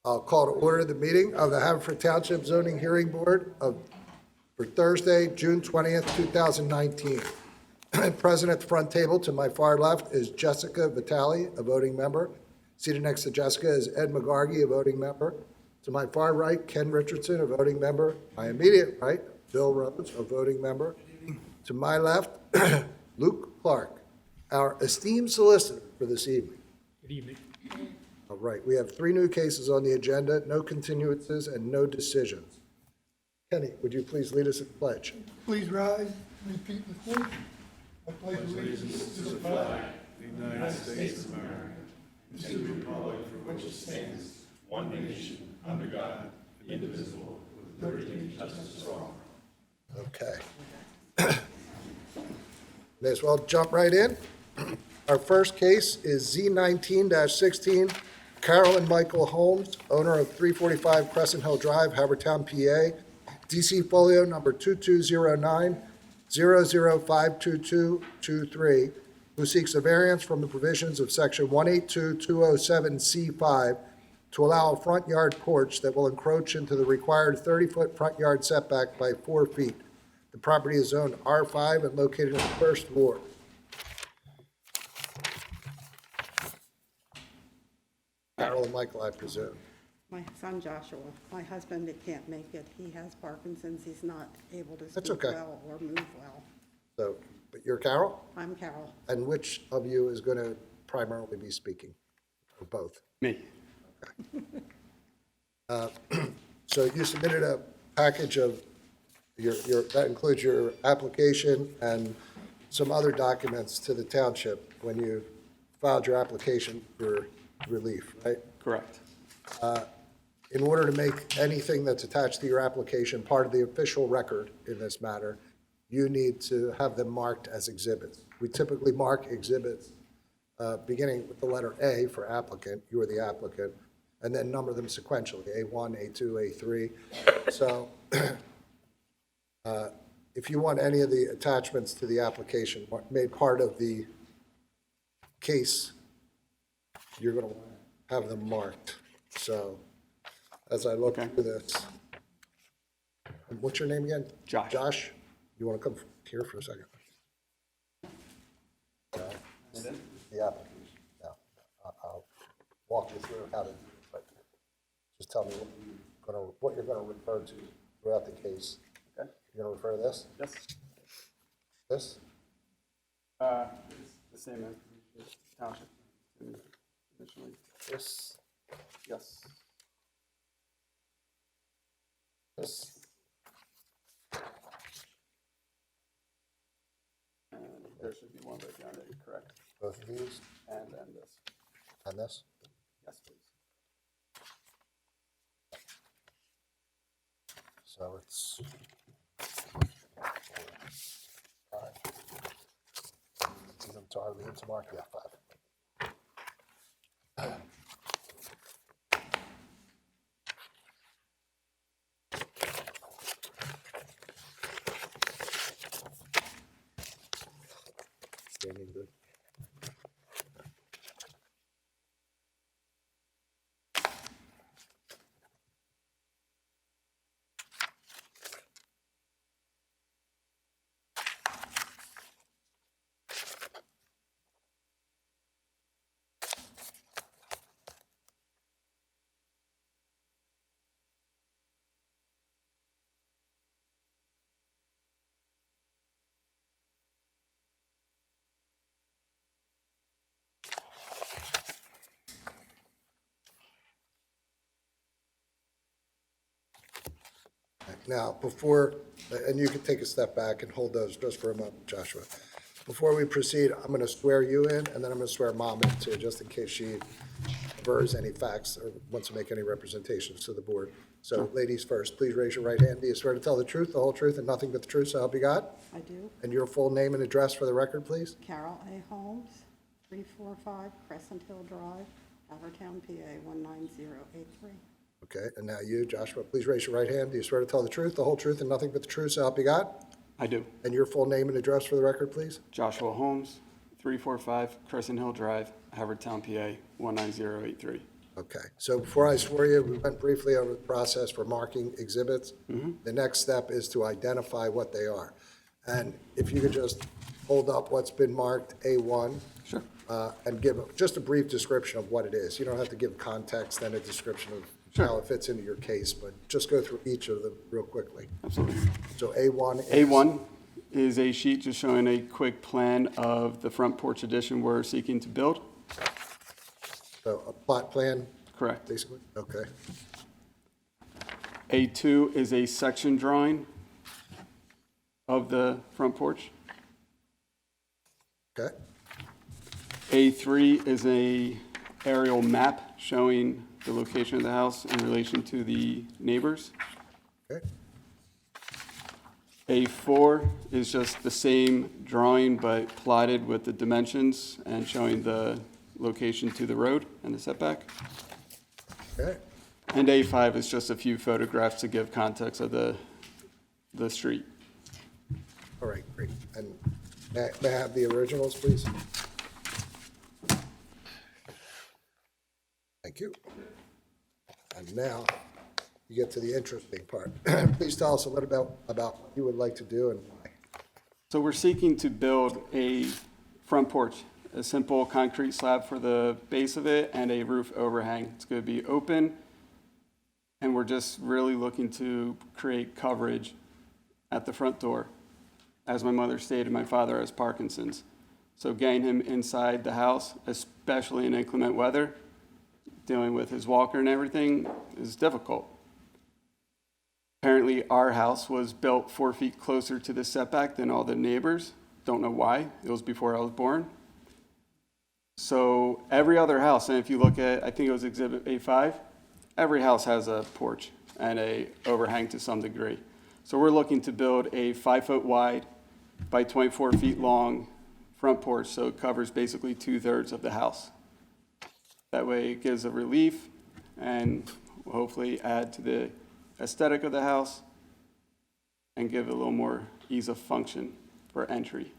I'll call to order the meeting of the Haverford Township Zoning Hearing Board for Thursday, June 20th, 2019. Present at the front table to my far left is Jessica Vitale, a voting member. Seated next to Jessica is Ed McGargy, a voting member. To my far right, Ken Richardson, a voting member. My immediate right, Bill Rhodes, a voting member. To my left, Luke Clark, our esteemed solicitor for this evening. Good evening. All right, we have 3 new cases on the agenda, no continuances and no decisions. Kenny, would you please lead us in the pledge? Please rise and repeat with me. I pledge allegiance to the flag of the United States of America and to the republic for which it stands, one nation, under God, indivisible, with liberty and justice for all. Okay. May as well jump right in. Our first case is Z19-16, Carol and Michael Holmes, owner of 345 Crescent Hill Drive, Havertown, PA, DC folio number 2209 0052223, who seeks a variance from the provisions of section 182-207C5 to allow a front yard porch that will encroach into the required 30-foot front yard setback by 4 feet. The property is zoned R5 and located in the first ward. Carol and Michael, I presume. My son Joshua, my husband, it can't make it. He has Parkinson's. He's not able to That's speak okay. well or move well. So, but you're Carol? I'm Carol. And which of you is going to primarily be speaking? Or both? Me. So you submitted a package of that includes your application and some other documents to the township when you filed your application for relief, right? Correct. In order to make anything that's attached to your application part of the official record in this matter, you need to have them marked as exhibits. We typically mark exhibits beginning with the letter A for applicant, you are the applicant, and then number them sequentially, A1, A2, A3. So if you want any of the attachments to the application made part of the case, you're going to have them marked. So as I look through this, and what's your name again? Josh. Josh, you want to come here for a second? The application. No, I'll walk you through how to do it, but just tell me what you're going to refer to throughout the case. Okay. You're going to refer to this? Yes. This? It's the same as the township initially. This? Yes. This? And there should be one right behind it, correct? Both of these? And then this. And this? Yes, please. So it's 5. These are hardly into mark. Yeah, 5. Standing good. Now, before, and you can take a step back and hold those just for a moment, Joshua. Before we proceed, I'm going to swear you in, and then I'm going to swear Mom in too, just in case she avers any facts or wants to make any representations to the board. So, ladies first, please raise your right hand. Do you swear to tell the truth, the whole truth, and nothing but the truth, so help you God? I do. And your full name and address for the record, please? Carol A. Holmes, 345 Crescent Hill Drive, Havertown, PA 19083. Okay, and now you, Joshua, please raise your right hand. Do you swear to tell the truth, the whole truth, and nothing but the truth, so help you God? I do. And your full name and address for the record, please? Joshua Holmes, 345 Crescent Hill Drive, Havertown, PA 19083. Okay, so before I swear you, we went briefly over the process for marking exhibits. The next step is to identify what they are. And if you could just hold up what's been marked A1. Sure. And give just a brief description of what it is. You don't have to give context and a description of how it fits into your case, but just go through each of them real quickly. Absolutely. So A1 is? A1 is a sheet just showing a quick plan of the front porch addition we're seeking to build. So a plot plan, Correct. basically? Okay. A2 is a section drawing of the front porch. Okay. A3 is a aerial map showing the location of the house in relation to the neighbors. Okay. A4 is just the same drawing but plotted with the dimensions and showing the location to the road and the setback. Okay. And A5 is just a few photographs to give context of the street. All right, great. And may I have the originals, please? Thank you. And now you get to the interesting part. Please tell us a little about what you would like to do and why. So we're seeking to build a front porch, a simple concrete slab for the base of it and a roof overhang. It's going to be open, and we're just really looking to create coverage at the front door. As my mother stated, my father has Parkinson's. So getting him inside the house, especially in inclement weather, dealing with his walker and everything, is difficult. Apparently, our house was built 4 feet closer to the setback than all the neighbors. Don't know why. It was before I was born. So every other house, and if you look at, I think it was Exhibit A5, every house has a porch and a overhang to some degree. So we're looking to build a 5 foot wide by 24 feet long front porch, so it covers basically 2/3 of the house. That way it gives a relief and will hopefully add to the aesthetic of the house and give it a little more ease of function for entry.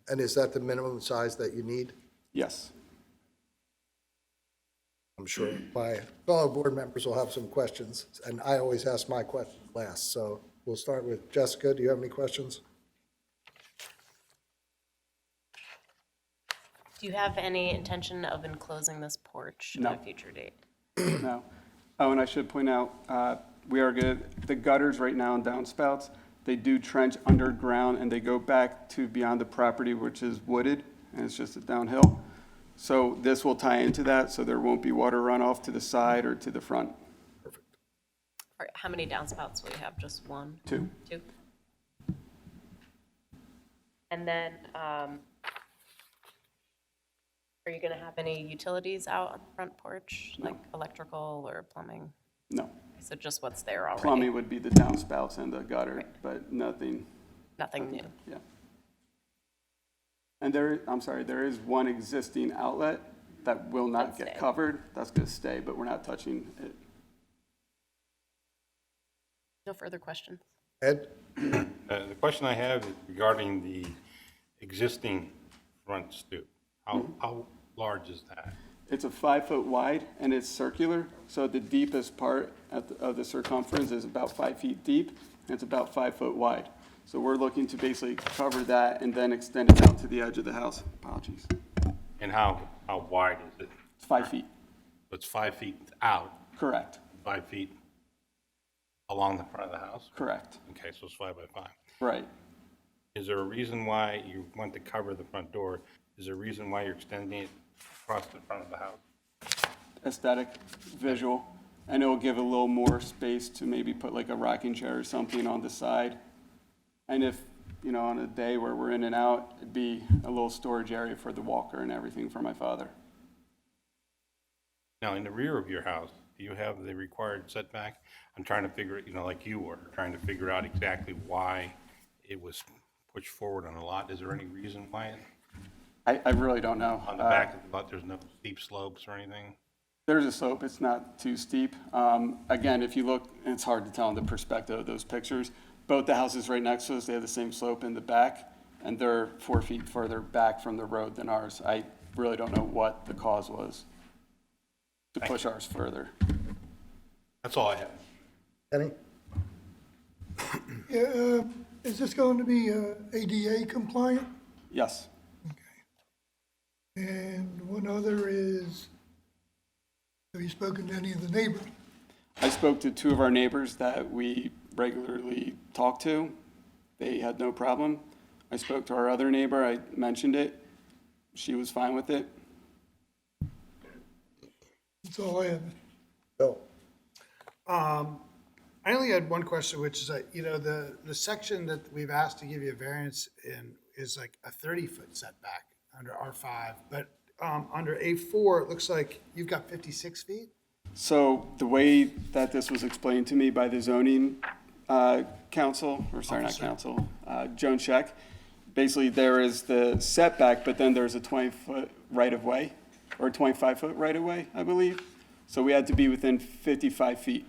And is that the minimum size that you need? Yes. I'm sure my fellow board members will have some questions, and I always ask my questions last. So we'll start with Jessica. Do you have any questions? Do you have any intention of enclosing this porch No. at a future date? No. Oh, and I should point out, we are good, the gutters right now and downspouts, they do trench underground and they go back to beyond the property, which is wooded, and it's just a downhill. So this will tie into that, so there won't be water runoff to the side or to the front. Or how many downspouts will you have? Just one? 2. Two? And then, are you gonna have any utilities out on the front porch, like electrical or plumbing? No. So just what's there already? Plumbing would be the downspouts and the gutter, but nothing, Nothing new? yeah. And there is one existing outlet that will not That's get staying. covered. That's gonna stay, but we're not touching it. No further questions? Ed? The question I have is regarding the existing front stoop. How large is that? It's a 5 foot wide and it's circular, so the deepest part of the circumference is about 5 feet deep, and it's about 5 foot wide. So we're looking to basically cover that and then extend it out to the edge of the house. Apologies. And how wide is it? It's 5 feet, It's 5 feet out, correct, 5 feet along the front of the house? correct, Okay, so it's 5 by 5. right. Is there a reason why you want to cover the front door? Is there a reason why you're extending it across the front of the house? Aesthetic, visual, and it will give a little more space to maybe put like a rocking chair or something on the side. And if, on a day where we're in and out, it'd be a little storage area for the walker and everything for my father. Now, in the rear of your house, do you have the required setback? I'm trying to figure it, like you were, trying to figure out exactly why it was pushed forward on a lot. Is there any reason why I really don't know. on the back of the lot there's no steep slopes or anything? There's a slope, it's not too steep. Again, if you look, it's hard to tell in the perspective of those pictures. Both the houses right next to us, they have the same slope in the back, and they're 4 feet further back from the road than ours. I really don't know what the cause was. to push ours further. That's all I have. Kenny? Yeah, is this going to be ADA compliant? Yes. And one other is, have you spoken to any of the neighbors? I spoke to two of our neighbors that we regularly talk to. They had no problem. I spoke to our other neighbor, I mentioned it. She was fine with it. That's all I have. Bill? I only had one question, which is, the section that we've asked to give you a variance in is like a 30-foot setback under R5, but under A4, it looks like you've got 56 feet? So the way that this was explained to me by the zoning council, or sorry, not Officer. council, Joan Scheck, basically there is the setback, but then there's a 20-foot right-of-way, or 25-foot right-of-way, I believe. So we had to be within 55 feet.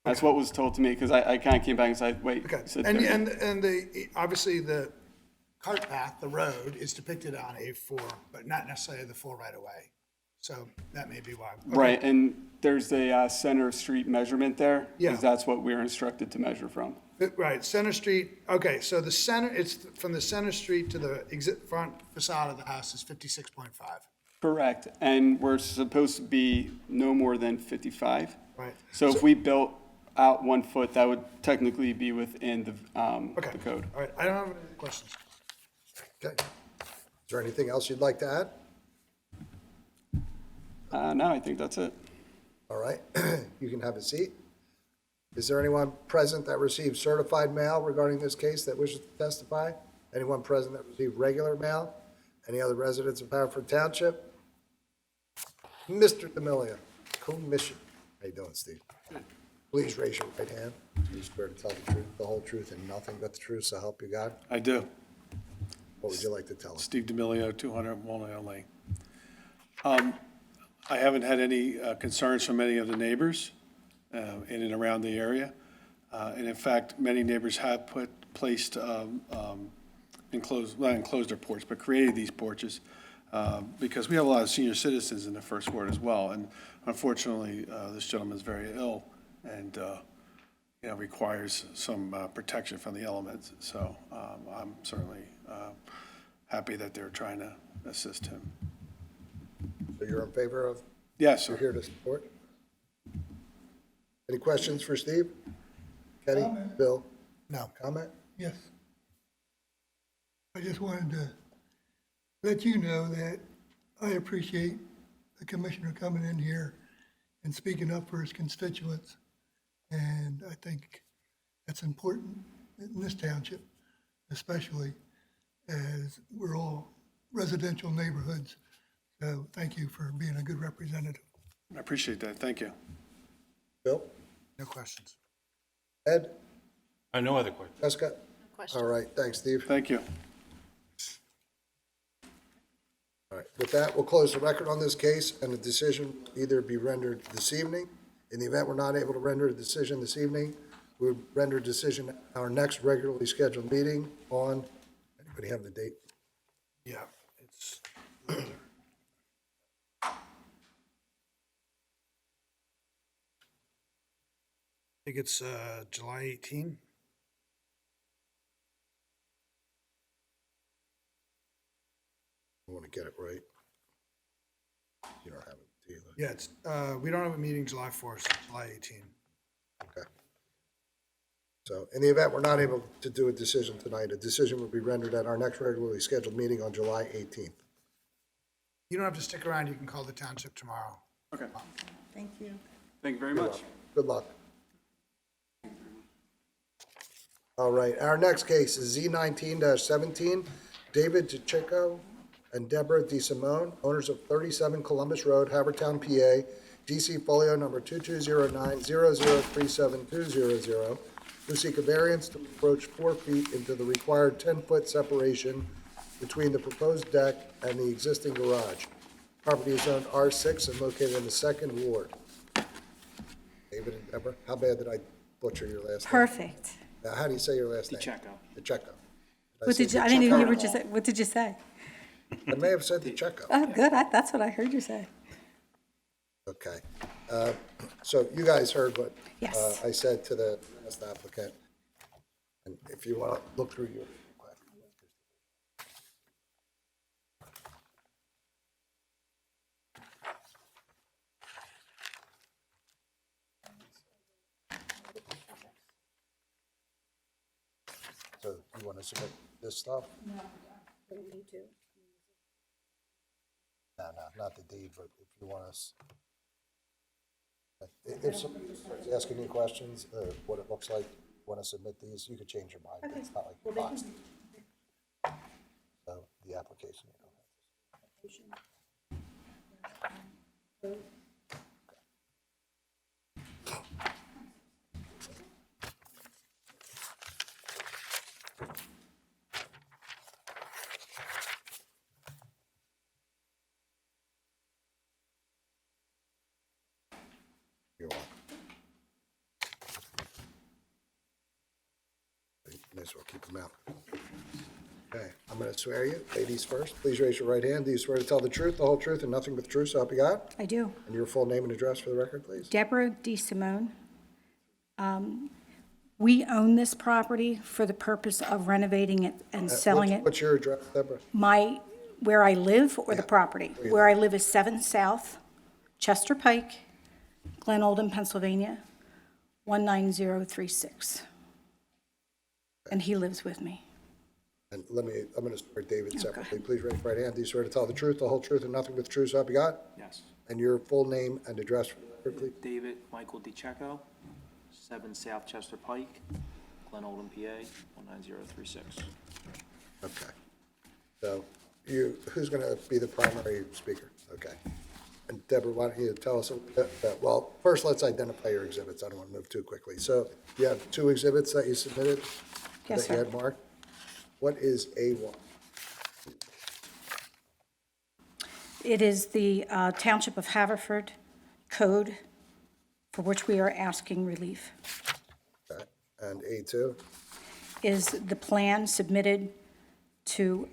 That's what was told to me, because I kind of came back and said, wait. Okay, you said and, 30. and obviously the cart path, the road, is depicted on A4, but not necessarily the full right-of-way. So that may be why. Okay. Right, and there's a center street measurement there, Yeah. because that's what we were instructed to measure from. Right, Center Street, okay, so the center, it's from the Center Street to the front facade of the house is 56.5. Correct, and we're supposed to be no more than 55. Right. So if we built out 1 foot, that would technically be within Okay. the code. All right, I don't have any questions. Okay. Is there anything else you'd like to add? No, I think that's it. All right, you can have a seat. Is there anyone present that received certified mail regarding this case that wishes to testify? Anyone present that received regular mail? Any other residents of Haverford Township? Mr. D'Amelio, Commission. How you doing, Steve? Please raise your right hand. Do you swear to tell the truth, the whole truth, and nothing but the truth, so help you God? I do. What would you like to tell us? Steve D'Amelio, 200 Walnut Lane. I haven't had any concerns from any of the neighbors in and around the area. And in fact, many neighbors have placed enclosed, not enclosed their porch, but created these porches because we have a lot of senior citizens in the first ward as well. And unfortunately, this gentleman is very ill and requires some protection from the elements. So I'm certainly happy that they're trying to assist him. So you're in favor of, Yes, you're sir. here to support? Any questions for Steve? Kenny? Comment. Bill? No. Comment? Yes. I just wanted to let you know that I appreciate the commissioner coming in here and speaking up for his constituents. And I think that's important in this township, especially as we're all residential neighborhoods. So thank you for being a good representative. I appreciate that. Thank you. Bill? No questions. Ed? No other questions. Jessica? Question. All right, thanks, Steve. Thank you. All right, with that, we'll close the record on this case, and the decision will either be rendered this evening. In the event we're not able to render a decision this evening, we'll render a decision at our next regularly scheduled meeting on, anybody have the date? Yeah, it's, I think it's July 18. I want to get it right. You don't have it, do you? Yeah, it's, we don't have a meeting July 4th, so July 18. Okay. So in the event we're not able to do a decision tonight, a decision will be rendered at our next regularly scheduled meeting on July 18th. You don't have to stick around, you can call the township tomorrow. Okay, Thank you. thank you very much. Good luck. All right, our next case is Z19-17, David DeChico and Deborah DeSimone, owners of 37 Columbus Road, Havertown, PA, DC folio number 220900372000, who seek a variance to approach 4 feet into the required 10-foot separation between the proposed deck and the existing garage. Property is zoned R6 and located in the 2nd Ward. David and Deborah, how bad did I butcher your last name? Perfect. How do you say your last name? DeChico. DeChico. What did you, I didn't even hear what you said. What did you say? I may have said the checkup. Oh, good, that's what I heard you say. Okay. So you guys heard what Yes. I said to the last applicant. And if you want to look through your. So you want to submit this stuff? No, don't need to. No, not the deed, but if you want us. If somebody's asking you questions, what it looks like, want to submit these, you could change your mind. It's not like you're boxed. So the application. You're welcome. May as well keep them out. Okay, I'm going to swear you. Ladies first, please raise your right hand. Do you swear to tell the truth, the whole truth, and nothing but the truth, so help you God? I do. And your full name and address for the record, please? Deborah DeSimone. We own this property for the purpose of renovating it and selling it. What's your address, Deborah? Where I live or the Yeah. property? Where you Where I live is 7 South, Chester Pike, Glen Olden, Pennsylvania, 19036. And he lives with me. And I'm going to swear David separately. Okay. Please raise your right hand. Do you swear to tell the truth, the whole truth, and nothing but the truth, so help you God? Yes. And your full name and address for the record, please? David Michael DiCecco, 7 South Chester Pike, Glen Olden, PA, 19036. Okay. So who's going to be the primary speaker? Okay. And Deborah, why don't you tell us, well, first let's identify your exhibits. I don't want to move too quickly. So you have 2 exhibits that you submitted? Yes, That you sir. had marked? What is A1? It is the Township of Haverford Code for which we are asking relief. Okay. And A2? Is the plan submitted to,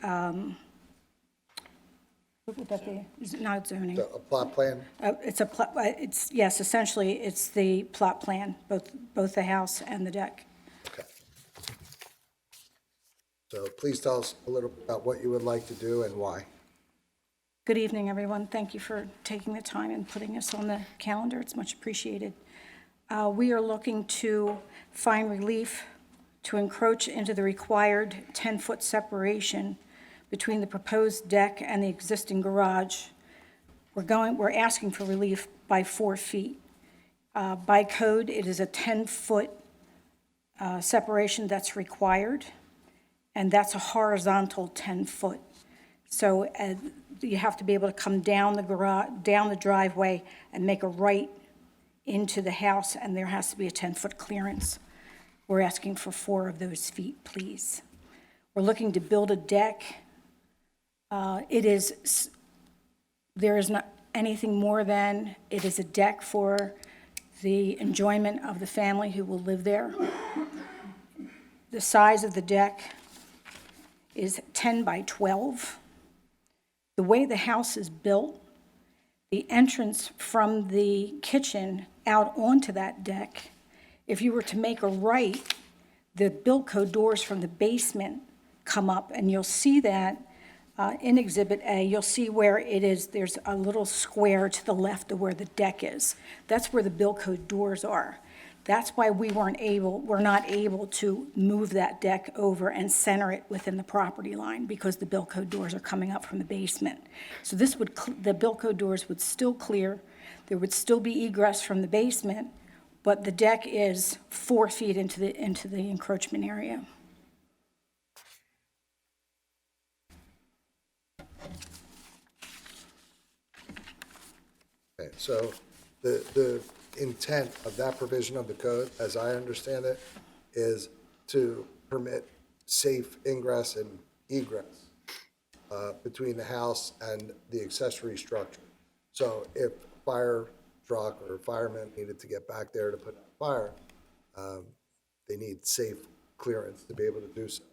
what would that be? Is it not zoning? So a plot plan? Yes, essentially, it's the plot plan, both the house and the deck. Okay. So please tell us a little about what you would like to do and why. Good evening, everyone. Thank you for taking the time and putting us on the calendar. It's much appreciated. We are looking to find relief to encroach into the required 10-foot separation between the proposed deck and the existing garage. We're asking for relief by 4 feet. By code, it is a 10-foot separation that's required, and that's a horizontal 10-foot. So you have to be able to come down the garage, down the driveway and make a right into the house, and there has to be a 10-foot clearance. We're asking for 4 of those feet, please. We're looking to build a deck. There is not anything more than, it is a deck for the enjoyment of the family who will live there. The size of the deck is 10 by 12. The way the house is built, the entrance from the kitchen out onto that deck, if you were to make a right, the Bilco doors from the basement come up, and you'll see that in Exhibit A. You'll see where it is, there's a little square to the left of where the deck is. That's where the Bilco doors are. That's why we're not able to move that deck over and center it within the property line, because the Bilco doors are coming up from the basement. So the Bilco doors would still clear, there would still be egress from the basement, but the deck is 4 feet into the encroachment area. Okay, so the intent of that provision of the code, as I understand it, is to permit safe ingress and egress between the house and the accessory structure. So if fire truck or firemen needed to get back there to put out fire, they need safe clearance to be able to do so.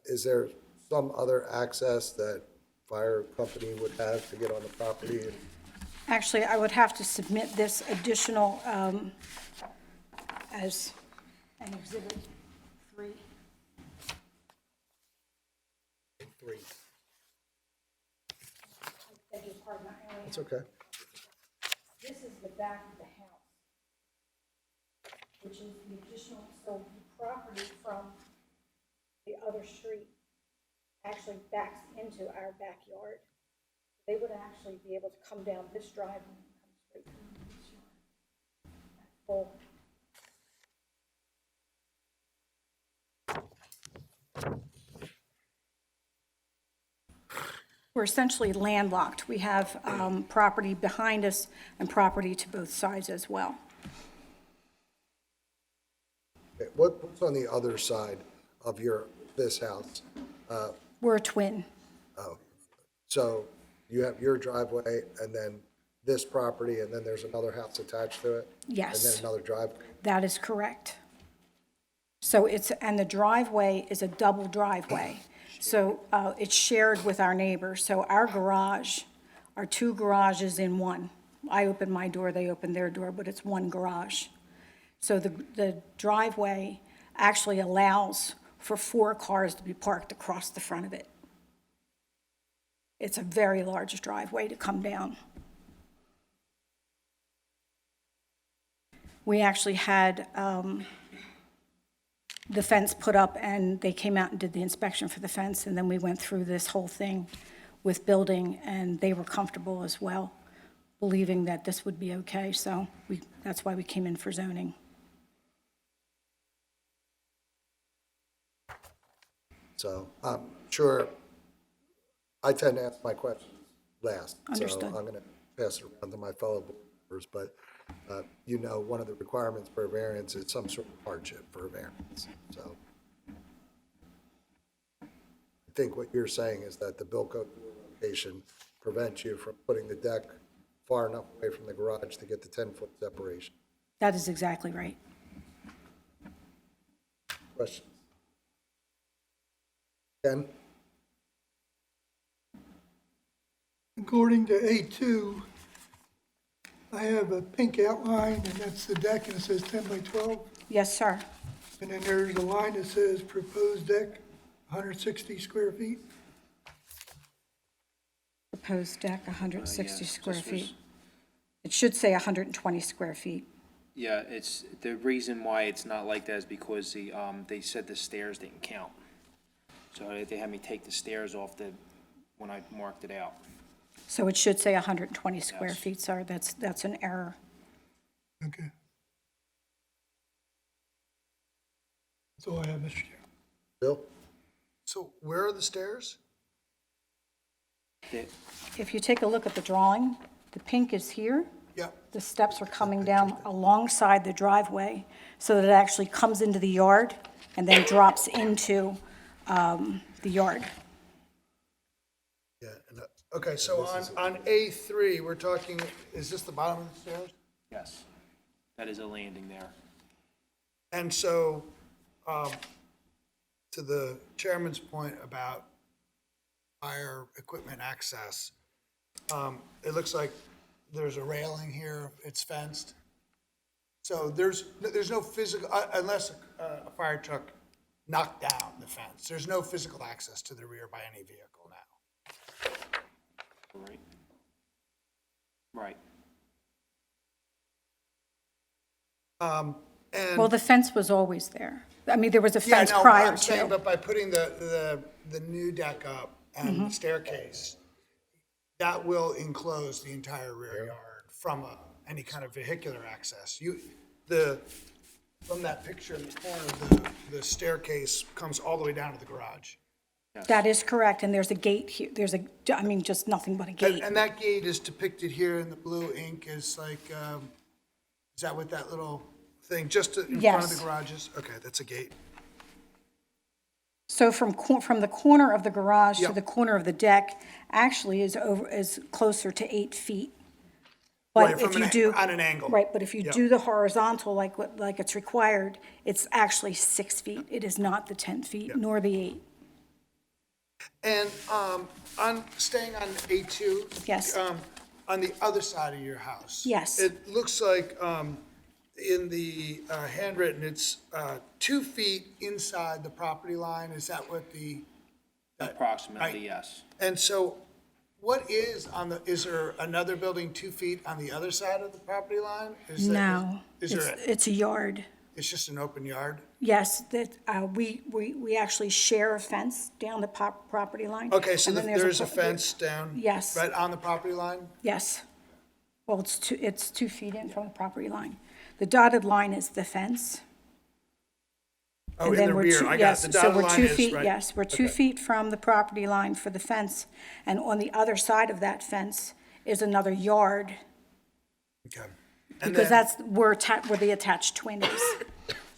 Is there some other access that fire company would have to get on the property? And Actually, I would have to submit this additional as an exhibit 3. three. Beg your pardon, I only It's have- okay. This is the back of the house, which is the additional, so the property from the other street actually backs into our backyard. They would actually be able to come down this driveway and come straight through this yard. That's full. We're essentially landlocked. We have property behind us and property to both sides as well. Okay, what's on the other side of this house? We're a twin. So you have your driveway and then this property, and then there's another house attached to it? Yes. And then another driveway? That is correct. So and the driveway is a double driveway. So it's shared with our neighbors. So our garage are 2 garages in one. I open my door, they open their door, but it's one garage. So the driveway actually allows for 4 cars to be parked across the front of it. It's a very large driveway to come down. We actually had the fence put up, and they came out and did the inspection for the fence, and then we went through this whole thing with building, and they were comfortable as well, believing that this would be okay, so that's why we came in for zoning. So I'm sure, I tend to ask my questions last. Understood. So I'm going to pass it around to my fellow board members, but you know, one of the requirements for a variance is some sort of hardship for a variance. So I think what you're saying is that the Bilko location prevents you from putting the deck far enough away from the garage to get the 10-foot separation. That is exactly right. Questions? Ken? According to A2, I have a pink outline, and that's the deck, and it says 10 by 12. Yes, sir. And then there's a line that says proposed deck, 160 square feet. Proposed deck, 160 yes, square this was- feet. It should say 120 square feet. Yeah, it's, the reason why it's not like that is because they said the stairs didn't count. So they had me take the stairs off when I marked it out. So it should say 120 square Yes. feet, sir. That's an error. Okay. That's all I have, Mr. Chair. Bill? So where are the stairs? The- If you take a look at the drawing, the pink is here. Yep. The steps are coming down alongside the driveway so that it actually comes into the yard and then drops into the yard. Yeah, okay, so on A3, we're talking, is this the bottom of the stairs? Yes, that is a landing there. And so, to the chairman's point about fire equipment access, it looks like there's a railing here, it's fenced. So there's no physical, unless a fire truck knocked down the fence, there's no physical access to the rear by any vehicle now. Right. Right. And Well, the fence was always there. I mean, there was a yeah, fence no, prior I'm saying, to. but by putting the new deck up and the staircase, that will enclose the entire rear yard from any kind of vehicular access. From that picture in the corner, the staircase comes all the way down to the garage. That is correct, and there's a gate here. I mean, just nothing but a gate. And that gate is depicted here in the blue ink as like, is that what that little thing, just in front of Yes. the garages? Okay, that's a gate. So from the corner of the garage to Yep. the corner of the deck actually is closer to 8 feet. Right, But from if you an- do. on an angle. Right, but if you Yep. do the horizontal like it's required, it's actually 6 feet. It is not the 10 feet, nor the 8. And staying on A2. Yes. On the other side of your house. Yes. It looks like in the handwritten, it's 2 feet inside the property line. Is that what the? Approximately, yes. And so what is is there another building 2 feet on the other side of the property line? No, Is there, it's a yard. it's just an open yard? Yes, that, we actually share a fence down the property line. Okay, so and then there's a pro- fence down? Yes. Right on the property line? Yes. Well, it's 2 feet in from the property line. The dotted line is the fence. Oh, And in then the we're rear, two- I got yes, it. The so dotted we're line 2 is, feet. right. Yes, we're 2 Okay. feet from the property line for the fence, and on the other side of that fence is another yard, Okay. And because then- that's where the attached twin is.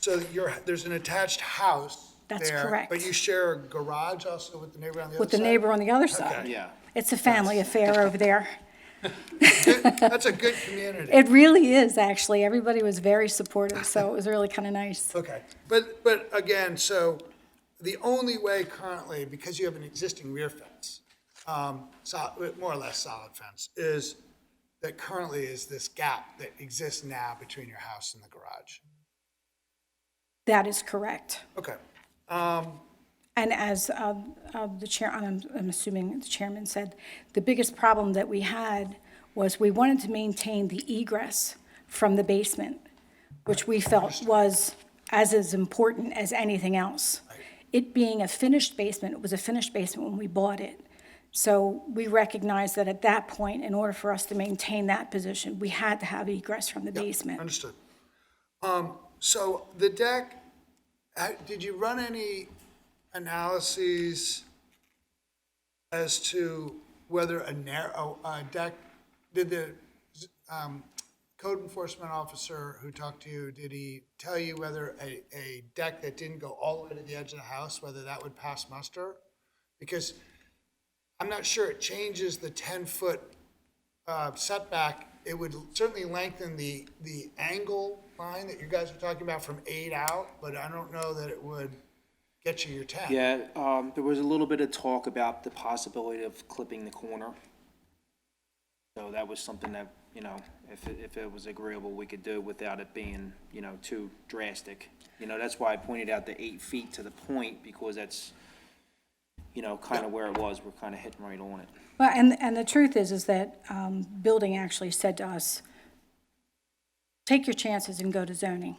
So there's an attached house That's there, correct. but you share a garage also with the neighbor on the other side? With the neighbor on the other side. Yeah. It's a family affair over there. That's a good community. It really is, actually. Everybody was very supportive, so it was really kind of nice. Okay, but again, so the only way currently, because you have an existing rear fence, more or less solid fence, is that currently is this gap that exists now between your house and the garage. That is correct. Okay, And as the chair, I'm assuming the chairman said, the biggest problem that we had was we wanted to maintain the egress from the basement, which we felt was as important as anything else. It being a finished basement, it was a finished basement when we bought it. So we recognized that at that point, in order for us to maintain that position, we had to have egress from the basement. understood. So the deck, did you run any analyses as to whether a deck, did the code enforcement officer who talked to you, did he tell you whether a deck that didn't go all the way to the edge of the house, whether that would pass muster? Because I'm not sure it changes the 10-foot setback. It would certainly lengthen the angle line that you guys are talking about from 8 out, but I don't know that it would get you your 10. Yeah, there was a little bit of talk about the possibility of clipping the corner. So that was something that, if it was agreeable, we could do without it being, too drastic. That's why I pointed out the 8 feet to the point, because that's, kind of where it was. We're kind of hitting right on it. Well, and the truth is that building actually said to us, take your chances and go to zoning.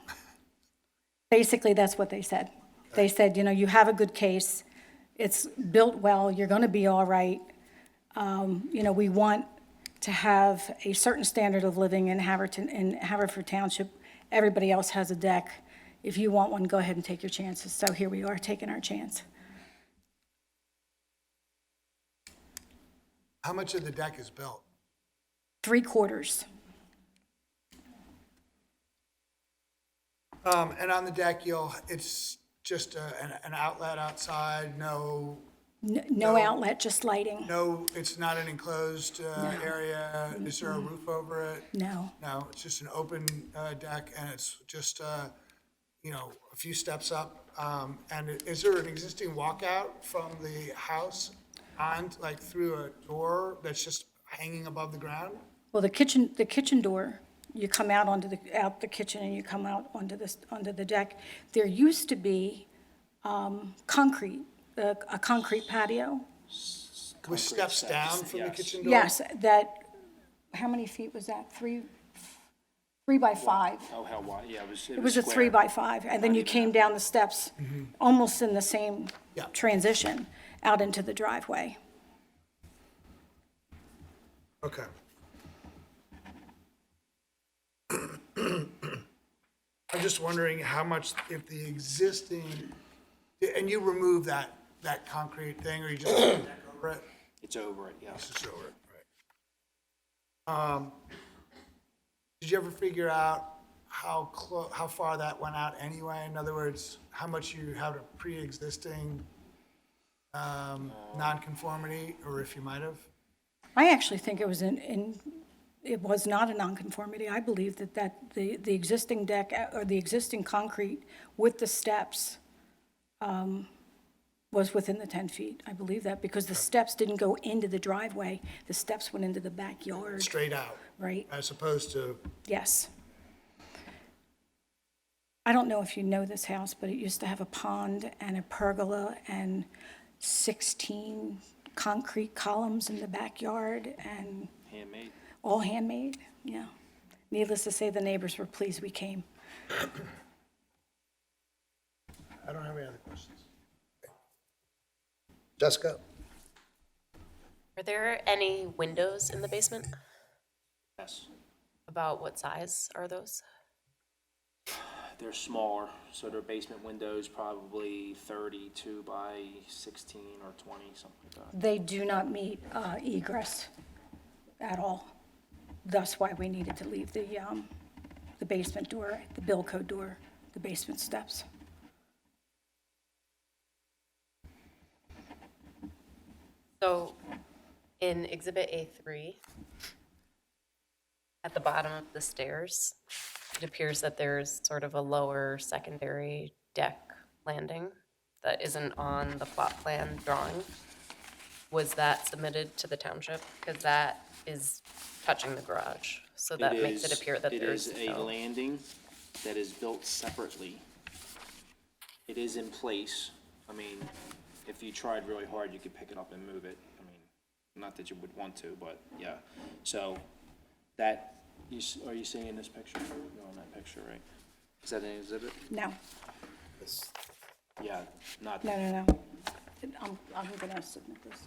Basically, that's what they said. They said, you have a good case, it's built well, you're gonna be all right. We want to have a certain standard of living in Haverford Township. Everybody else has a deck. If you want one, go ahead and take your chances. So here we are, taking our chance. How much of the deck is built? 3/4. And on the deck, it's just an outlet outside, no, No outlet, just lighting. it's not an enclosed area? Is there a roof over it? No. No, it's just an open deck, and it's just, a few steps up. And is there an existing walkout from the house through a door that's just hanging above the ground? Well, the kitchen door, you come out out the kitchen and you come out onto the deck. There used to be concrete, a concrete patio. With steps down from the yes. kitchen door? Yes, how many feet was that? 3 by 5. Oh, how wide? Yeah, It was a 3 square. by 5, and then you came down the steps, almost in the same Yeah. transition, out into the driveway. Okay. I'm just wondering how much, if the existing, and you remove that concrete thing, or you just put a deck over it? It's over it, yes. Just over it, right. Did you ever figure out how far that went out anyway? In other words, how much you have a pre-existing nonconformity, or if you might have? I actually think it was it was not a nonconformity. I believe that the existing deck, or the existing concrete with the steps, was within the 10 feet. I believe that, because the steps didn't go into the driveway. The steps went into the backyard, Straight out, right? as opposed to, Yes. I don't know if you know this house, but it used to have a pond and a pergola and 16 concrete columns in the backyard, and Handmade. all handmade, yeah. Needless to say, the neighbors were pleased we came. I don't have any other questions. Jessica? Are there any windows in the basement? Yes. About what size are those? They're smaller, so their basement windows probably 32 by 16 or 20, something like that. They do not meet egress at all. That's why we needed to leave the basement door, the bill code door, the basement steps. So in Exhibit A3, at the bottom of the stairs, it appears that there's sort of a lower secondary deck landing that isn't on the plot plan drawing. Was that submitted to the township? Because that is touching the garage, so that makes it appear that there's It is a no. landing that is built separately. It is in place. I mean, if you tried really hard, you could pick it up and move it. I mean, not that you would want to, but yeah. So that, are you seeing this picture? You're on that picture, right? Is that an exhibit? No, Yeah, not. no. I'm gonna submit this.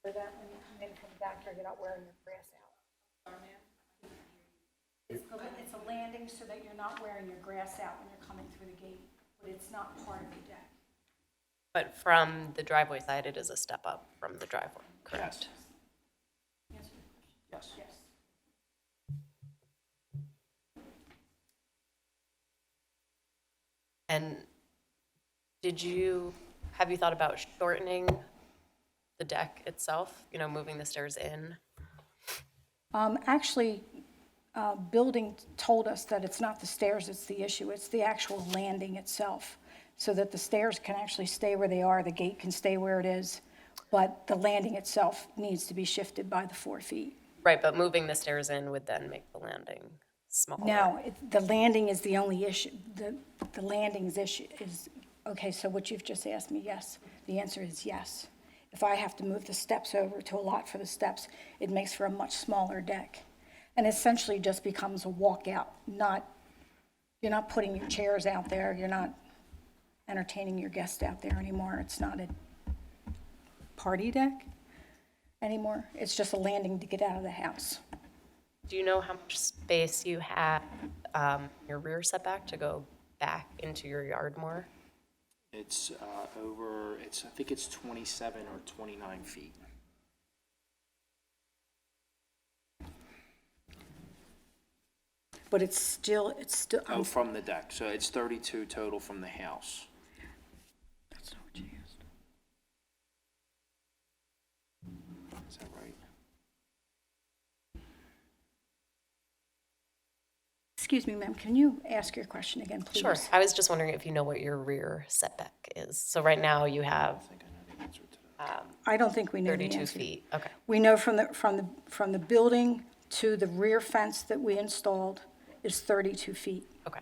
So that when you come in from the back, you're not wearing your grass out. It's a landing so that you're not wearing your grass out when you're coming through the gate, but it's not part of the deck. But from the driveway side, it is a step up from the driveway, correct? Yes. Yes. Yes. And have you thought about shortening the deck itself, moving the stairs in? Actually, building told us that it's not the stairs that's the issue, it's the actual landing itself, so that the stairs can actually stay where they are, the gate can stay where it is, but the landing itself needs to be shifted by the 4 feet. Right, but moving the stairs in would then make the landing smaller. No, the landing is the only issue. The landing's issue is, okay, so what you've just asked me, yes. The answer is yes. If I have to move the steps over to allot for the steps, it makes for a much smaller deck. And essentially just becomes a walkout, you're not putting your chairs out there, you're not entertaining your guests out there anymore. It's not a party deck anymore. It's just a landing to get out of the house. Do you know how much space you have, your rear setback to go back into your yard more? It's I think it's 27 or 29 feet. But it's still. Oh, from the deck, so it's 32 total from the house. That's not what you asked. Is that right? Excuse me, ma'am, can you ask your question again, please? Sure. I was just wondering if you know what your rear setback is. So right now you have I think I know the answer to that. I don't think we know the 32 answer. feet. Okay. We know from the building to the rear fence that we installed is 32 feet. Okay.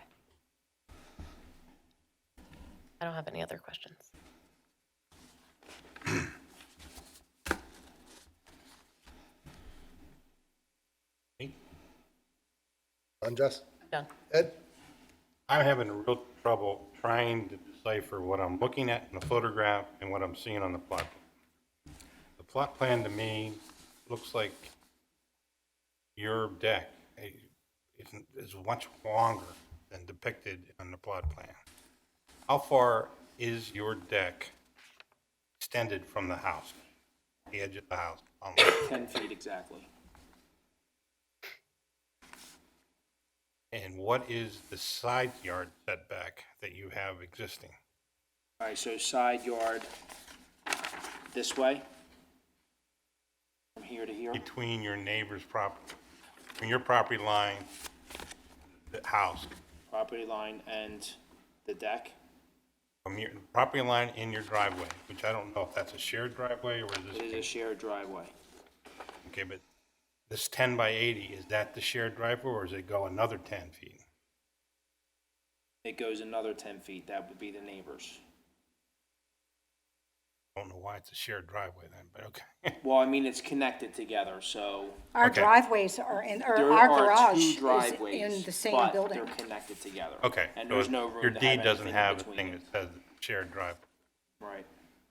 I don't have any other questions. Done, Jess? Done. Ed? I'm having real trouble trying to decipher what I'm looking at in the photograph and what I'm seeing on the plot plan. The plot plan to me looks like your deck is much longer than depicted on the plot plan. How far is your deck extended from the house, the edge of the house? 10 feet exactly. And what is the side yard setback that you have existing? All right, so side yard this way? From here to here? Between your neighbor's property, between your property line, the house, Property line and the deck? from your property line in your driveway, which I don't know if that's a shared driveway or is It is a this, shared driveway. okay, but this 10 by 80, is that the shared driveway or does it go another 10 feet? It goes another 10 feet, that would be the neighbors. I don't know why it's a shared driveway then, but okay. Well, I mean, it's connected together, so Our Okay. driveways are in, or there our are garage two is driveways, in the same but building. they're connected together. Okay. And so there's no room your to deed have doesn't anything in have a between thing them. that says shared driveway. Right.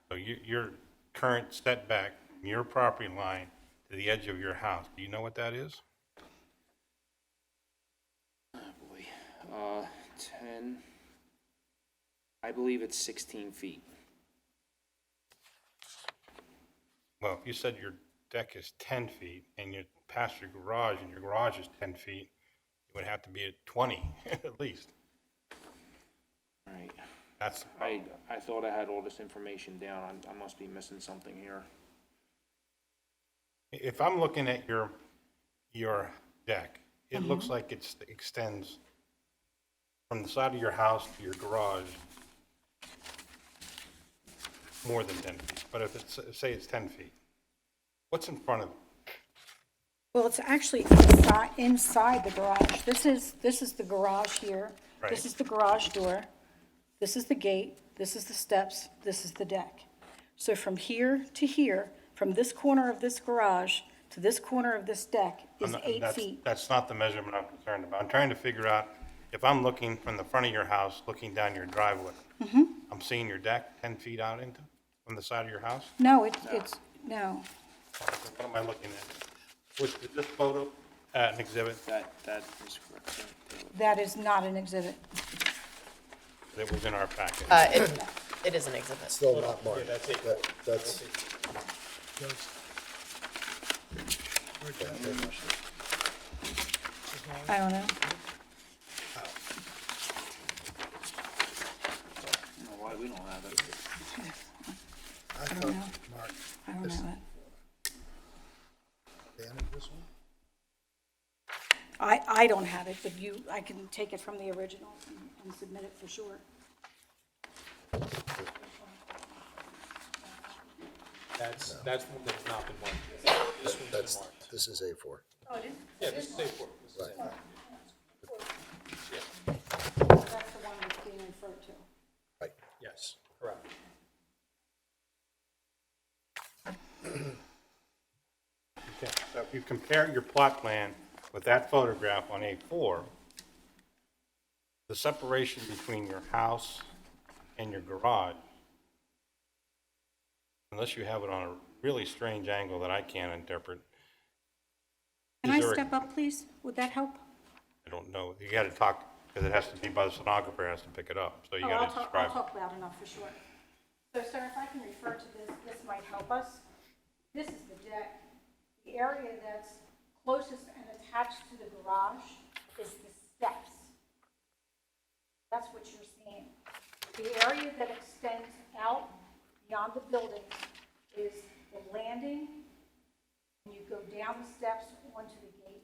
So your current setback from your property line to the edge of your house, do you know what that is? Boy, 10, I believe it's 16 feet. Well, if you said your deck is 10 feet and you pass your garage and your garage is 10 feet, it would have to be at 20 at least. Right. That's the problem. I thought I had all this information down. I must be missing something here. If I'm looking at your deck, it looks like it extends from the side of your house to your garage more than 10 feet. But if it's, say it's 10 feet, what's in front of it? Well, it's actually inside the garage. This is the garage here. Right. This is the garage door. This is the gate. This is the steps. This is the deck. So from here to here, from this corner of this garage to this corner of this deck I'm is not- 8 that's- feet. That's not the measurement I'm concerned about. I'm trying to figure out, if I'm looking from the front of your house, looking down your driveway, I'm seeing your deck 10 feet out into, from the side of your house? No, it's, no. What am I looking at? Was this photo an exhibit That is correct. That is not an exhibit. that was in our packet? It is an exhibit. Still not marked. That's. I don't know. I don't know why we don't have it. I don't thought know. Mark I don't know it. abandoned this one? I don't have it, but I can take it from the original and submit it for sure. That's one that's not been marked. This one's been That's, marked. this is A4. Oh, it is? Yeah, this is A4. This is Right. A4. That's the one that's being referred to. Right. Yes, correct. Okay, so if you compare your plot plan with that photograph on A4, the separation between your house and your garage, unless you have it on a really strange angle that I can't interpret, Can Is I there a- step up, please? Would that help? I don't know, you gotta talk, because it has to be by the stenographer, has to pick it up, so you Oh, gotta I'll describe. talk loud enough for sure. So, sir, if I can refer to this might help us. This is the deck. The area that's closest and attached to the garage is the steps. That's what you're seeing. The area that extends out beyond the buildings is the landing, and you go down the steps onto the gate.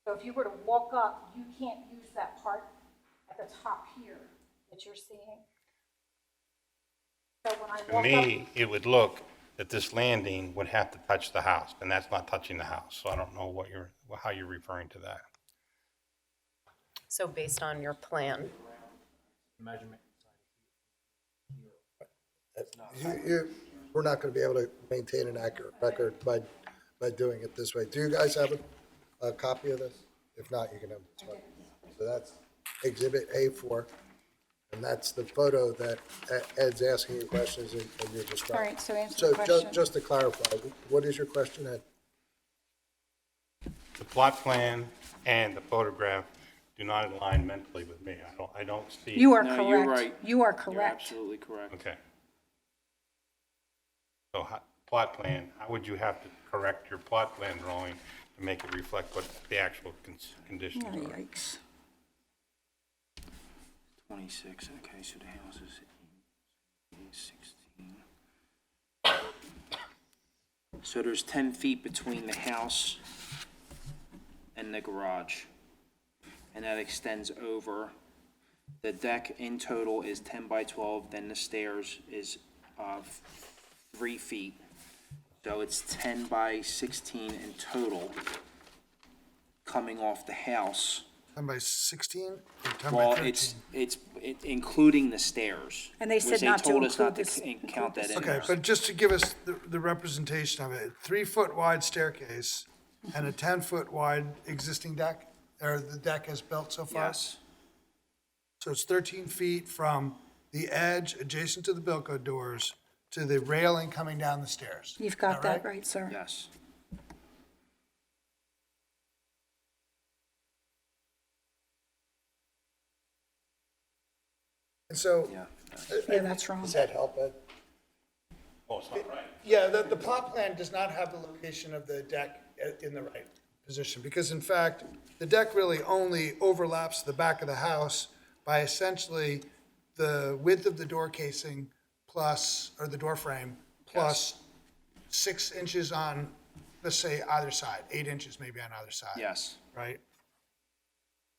So if you were to walk up, you can't use that part at the top here that you're seeing. So when I To walk up, me, it would look that this landing would have to touch the house, and that's not touching the house, so I don't know how you're referring to that. So based on your plan, Measurement. We're not going to be able to maintain an accurate record by doing it this way. Do you guys have a copy of this? If not, you can have it. So that's Exhibit A4, and that's the photo that Ed's asking you questions and you're describing. all right, so answer the So question. just to clarify, what is your question, Ed? The plot plan and the photograph do not align mentally with me. I don't see. You are No, correct. you're right. You are You're correct. absolutely correct. Okay. So plot plan, how would you have to correct your plot plan drawing to make it reflect what the actual conditions Oh, are? yikes. 26, okay, so the house is 16. So there's 10 feet between the house and the garage, and that extends over. The deck in total is 10 by 12, then the stairs is 3 feet. So it's 10 by 16 in total coming off the house. 10 by 16 or 10 by Well, 13? it's including the stairs. And they said which not to told us include not to this- count that in Okay, there. but just to give us the representation of it, 3-foot wide staircase and a 10-foot wide existing deck, or the deck is built so far? Yes, So it's 13 feet from the edge adjacent to the Bilko doors to the railing coming down the stairs. You've got Is that right, sir. yes. And so, Yeah. Yeah, that's wrong. does that help, Ed? Oh, it's not right. Yeah, the plot plan does not have the location of the deck in the right position, because in fact, the deck really only overlaps the back of the house by essentially the width of the door casing plus, or the door frame, plus 6 inches on, let's say, either side, 8 inches maybe on either side. Yes, Right?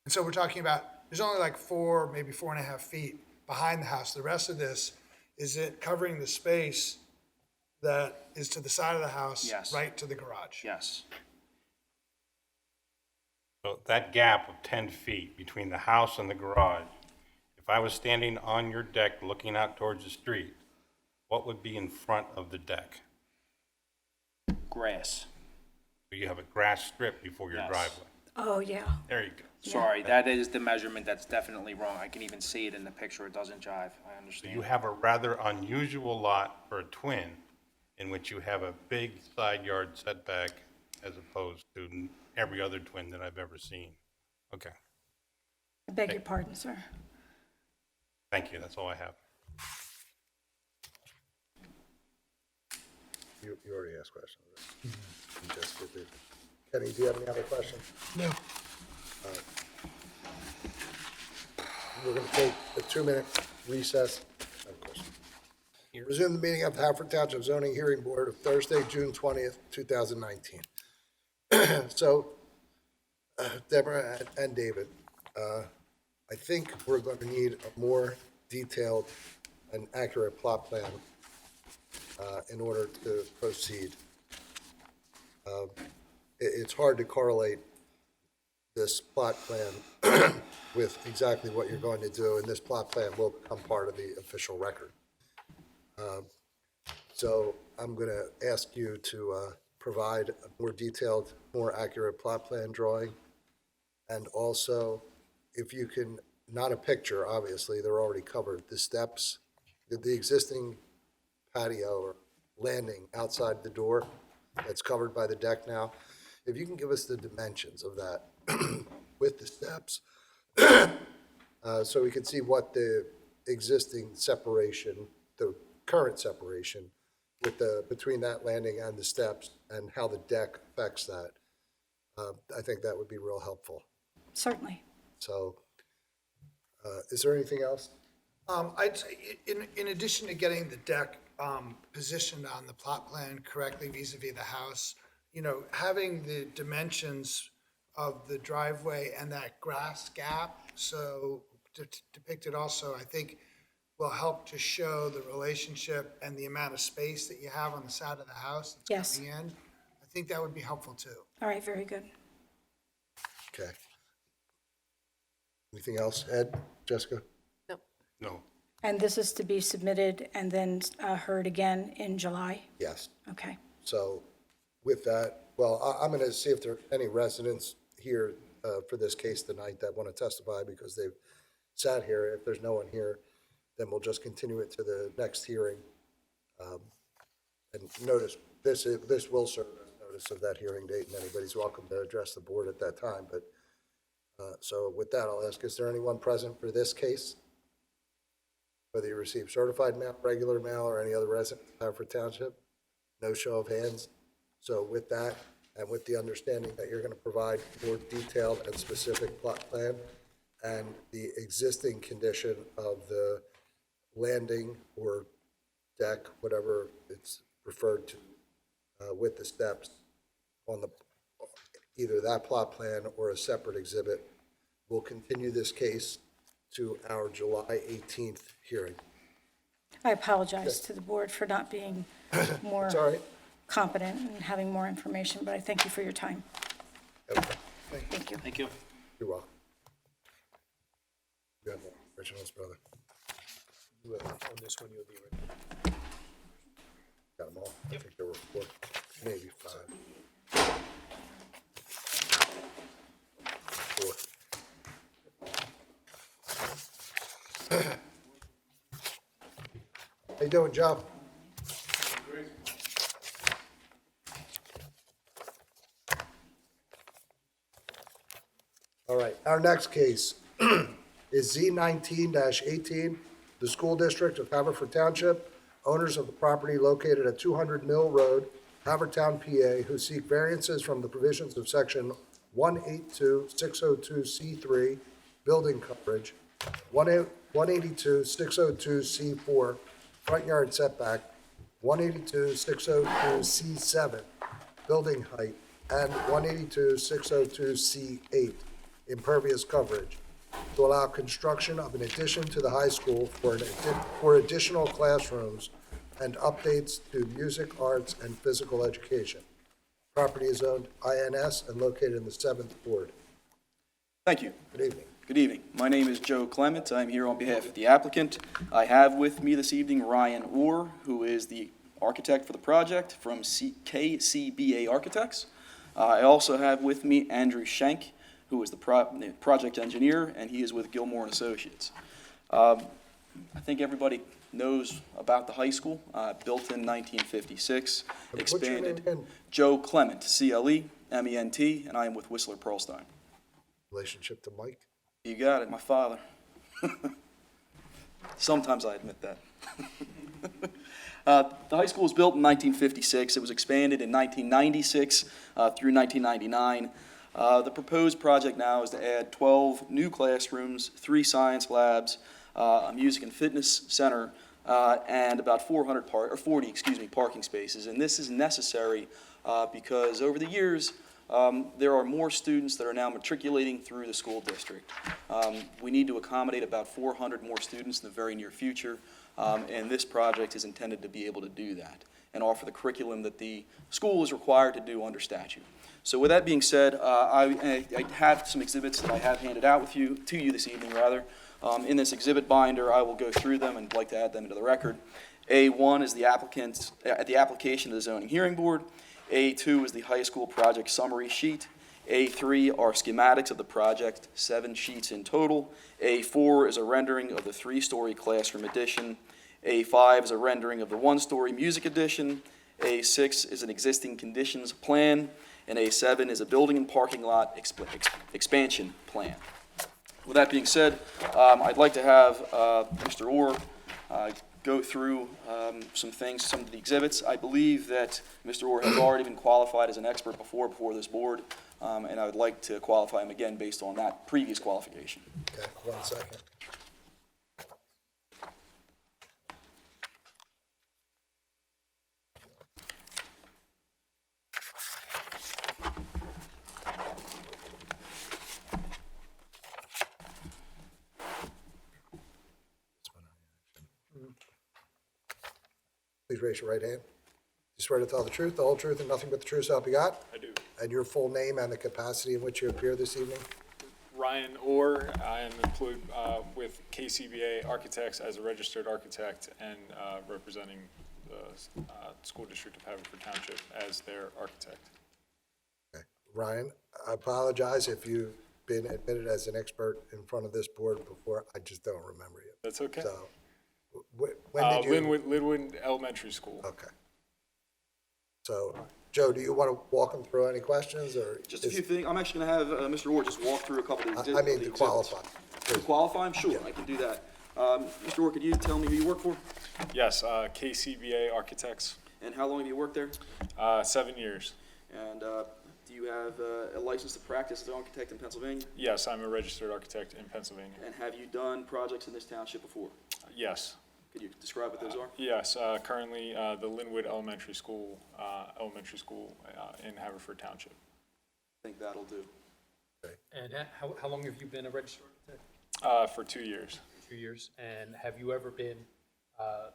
And so we're talking about, there's only like 4, maybe 4.5 feet behind the house. The rest of this, is it covering the space that is to the side of the house? Yes. Right to the garage? yes, So that gap of 10 feet between the house and the garage, if I was standing on your deck looking out towards the street, what would be in front of the deck? grass. So you have a grass strip before your Yes. driveway. Oh, yeah. There you go. Sorry, that is the measurement that's definitely wrong. I can even see it in the picture. It doesn't jive. I So understand. you have a rather unusual lot for a twin in which you have a big side yard setback as opposed to every other twin that I've ever seen. Okay, I beg your pardon, sir. thank you, that's all I have. You already asked questions. Right? You just did. Kenny, do you have any other questions? No. We're going to take a 2-minute recess. I have a question. Resume the meeting of the Haverford Township Zoning Hearing Board of Thursday, June 20th, 2019. So, Deborah and David, I think we're going to need a more detailed and accurate plot plan in order to proceed. It's hard to correlate this plot plan with exactly what you're going to do, and this plot plan will become part of the official record. So I'm going to ask you to provide a more detailed, more accurate plot plan drawing. And also, if you can, not a picture, obviously, they're already covered, the steps, the existing patio or landing outside the door that's covered by the deck now, if you can give us the dimensions of that with the steps, so we can see what the existing separation, the current separation with between that landing and the steps and how the deck affects that. I think that would be real helpful. Certainly. So, is there anything else? I'd say, in addition to getting the deck positioned on the plot plan correctly vis-à-vis the house, having the dimensions of the driveway and that grass gap, so depicted also, I think will help to show the relationship and the amount of space that you have on the side of the house that's Yes. coming in. I think that would be helpful too. All right, very good. Okay. Anything else, Ed, Jessica? Nope. No, And this is to be submitted and then heard again in July? Yes. Okay. So with that, well, I'm going to see if there are any residents here for this case tonight that want to testify because they've sat here. If there's no one here, then we'll just continue it to the next hearing. And notice, this will serve as notice of that hearing date, and anybody's welcome to address the board at that time. But, so with that, I'll ask, is there anyone present for this case? Whether you receive certified mail, regular mail, or any other resident of Haverford Township? No show of hands. So with that, and with the understanding that you're going to provide more detailed and specific plot plan and the existing condition of the landing or deck, whatever it's referred to, with the steps on the, either that plot plan or a separate exhibit. We'll continue this case to our July 18th hearing. I apologize to the board for not being more It's all right. competent and having more information, but I thank you for your time. Okay. Thank you. Thank you. You're welcome. You have more originals, brother. On this one, you'll be right. Got them all. I think there were 4, maybe 5. 4. How you doing, Joe? All right, our next case is Z19-18, the School District of Haverford Township, owners of the property located at 200 Mill Road, Havertown, PA, who seek variances from the provisions of Section 182-602C3, building coverage, 182-602C4, front yard setback, 182-602C7, building height, and 182-602C8, impervious coverage, to allow construction of an addition to the high school for additional classrooms and updates to music, arts, and physical education. Property is owned INS and located in the 7th Ward. Thank you. Good evening. Good evening. My name is Joe Clement. I'm here on behalf of the applicant. I have with me this evening Ryan Orr, who is the architect for the project from KCBA Architects. I also have with me Andrew Schenk, who is the project engineer, and he is with Gilmore & Associates. I think everybody knows about the high school, built in 1956, What's your name expanded. again? Joe Clement, C-L-E-M-E-N-T, and I am with Whistler Pearlstein. Relationship to Mike? You got it, my father. Sometimes I admit that. The high school was built in 1956. It was expanded in 1996 through 1999. The proposed project now is to add 12 new classrooms, 3 science labs, a music and fitness center, and about 40 parking spaces. And this is necessary because over the years, there are more students that are now matriculating through the school district. We need to accommodate about 400 more students in the very near future, and this project is intended to be able to do that and offer the curriculum that the school is required to do under statute. So with that being said, I have some exhibits that I have handed out to you this evening, rather. In this exhibit binder, I will go through them and like to add them into the record. A1 is the application to the zoning hearing board. A2 is the high school project summary sheet. A3 are schematics of the project, 7 sheets in total. A4 is a rendering of the 3-story classroom addition. A5 is a rendering of the 1-story music addition. A6 is an existing conditions plan. And A7 is a building and parking lot expansion plan. With that being said, I'd like to have Mr. Orr go through some things, some of the exhibits. I believe that Mr. Orr has already been qualified as an expert before this board, and I would like to qualify him again based on that previous qualification. Okay, 1 second. Please raise your right hand. You swear to tell the truth, the whole truth, and nothing but the truth, so help you God? I do. And your full name and the capacity in which you appear this evening? Ryan Orr, I am employed with KCBA Architects as a registered architect and representing the School District of Haverford Township as their architect. Okay. Ryan, I apologize if you've been admitted as an expert in front of this board before. I just don't remember you. That's okay. So, when did you? Linwood Elementary School. Okay. So, Joe, do you want to walk them through any questions, or? Just a few things. I'm actually going to have Mr. Orr just walk through a couple of the exhibits. I mean, to qualify. To qualify? Sure, I can do that. Mr. Orr, could you tell me who you work for? Yes, KCBA Architects, And how long have you worked there? 7 years. And do you have a license to practice as an architect in Pennsylvania? Yes, I'm a registered architect in Pennsylvania. And have you done projects in this township before? Yes. Could you describe what those are? Yes, currently, the Linwood Elementary School in Haverford Township. I think that'll do. And how long have you been a registered architect? For 2 years. 2 years. And have you ever been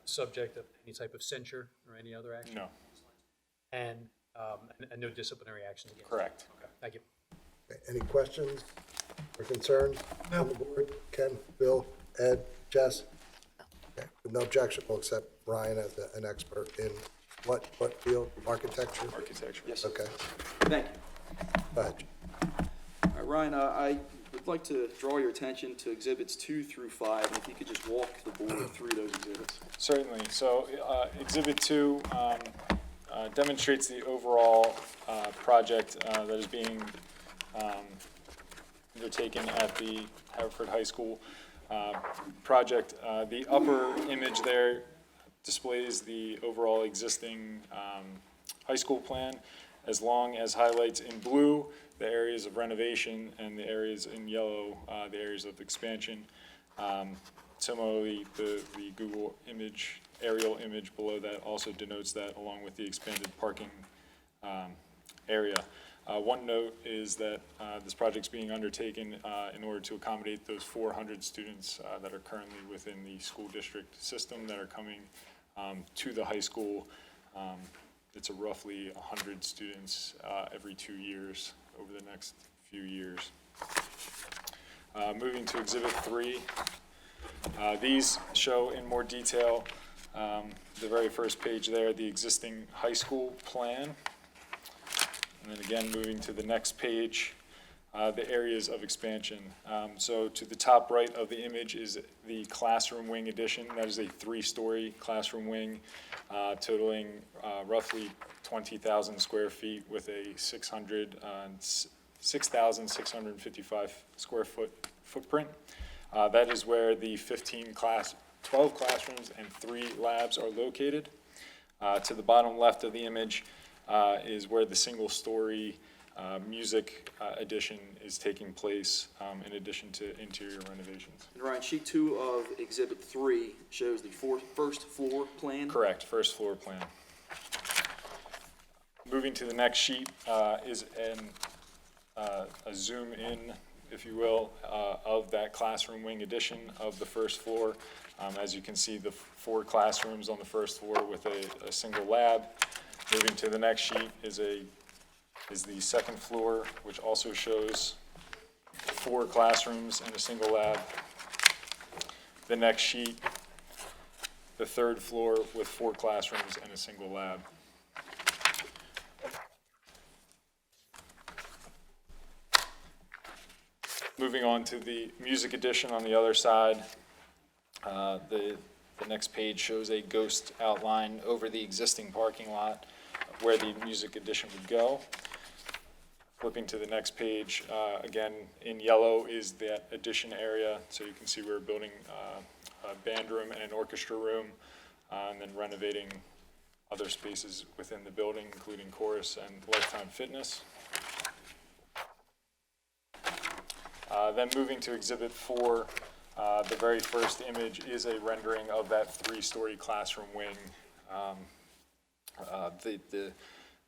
subject of any type of censure or any other action? No. And no disciplinary action against you? Correct. Okay, thank you. Okay, any questions or concerns on the board? Ken, Bill, Ed, Jess? Okay, with no objection, we'll accept Ryan as an expert in what field? Architecture? Architecture. Yes. Okay, Thank you. go ahead. All right, Ryan, I would like to draw your attention to exhibits 2 through 5, and if you could just walk the board through those exhibits. Certainly. So Exhibit 2 demonstrates the overall project that is being undertaken at the Haverford High School project. The upper image there displays the overall existing high school plan, as long as highlights in blue the areas of renovation and the areas in yellow the areas of expansion. Similarly, the Google image, aerial image below that also denotes that, along with the expanded parking area. One note is that this project's being undertaken in order to accommodate those 400 students that are currently within the school district system that are coming to the high school. It's a roughly 100 students every 2 years over the next few years. Moving to Exhibit 3. These show in more detail the very first page there, the existing high school plan. And then again, moving to the next page, the areas of expansion. So to the top right of the image is the classroom wing addition. That is a 3-story classroom wing totaling roughly 20,000 square feet with a 6,655 square foot footprint. That is where the 12 classrooms and 3 labs are located. To the bottom left of the image is where the single-story music addition is taking place in addition to interior renovations. And Ryan, sheet 2 of exhibit 3 shows the first floor plan. Correct, first floor plan. Moving to the next sheet is a zoom in, if you will, of that classroom wing addition of the first floor. As you can see, the 4 classrooms on the first floor with a single lab. Moving to the next sheet is the second floor, which also shows 4 classrooms and a single lab. The next sheet, the third floor with 4 classrooms and a single lab. Moving on to the music addition on the other side. The next page shows a ghost outline over the existing parking lot where the music addition would go. Flipping to the next page, again, in yellow is that addition area. So you can see we're building a band room and an orchestra room, and then renovating other spaces within the building, including chorus and Lifetime Fitness. Then moving to Exhibit 4, the very first image is a rendering of that 3-story classroom wing.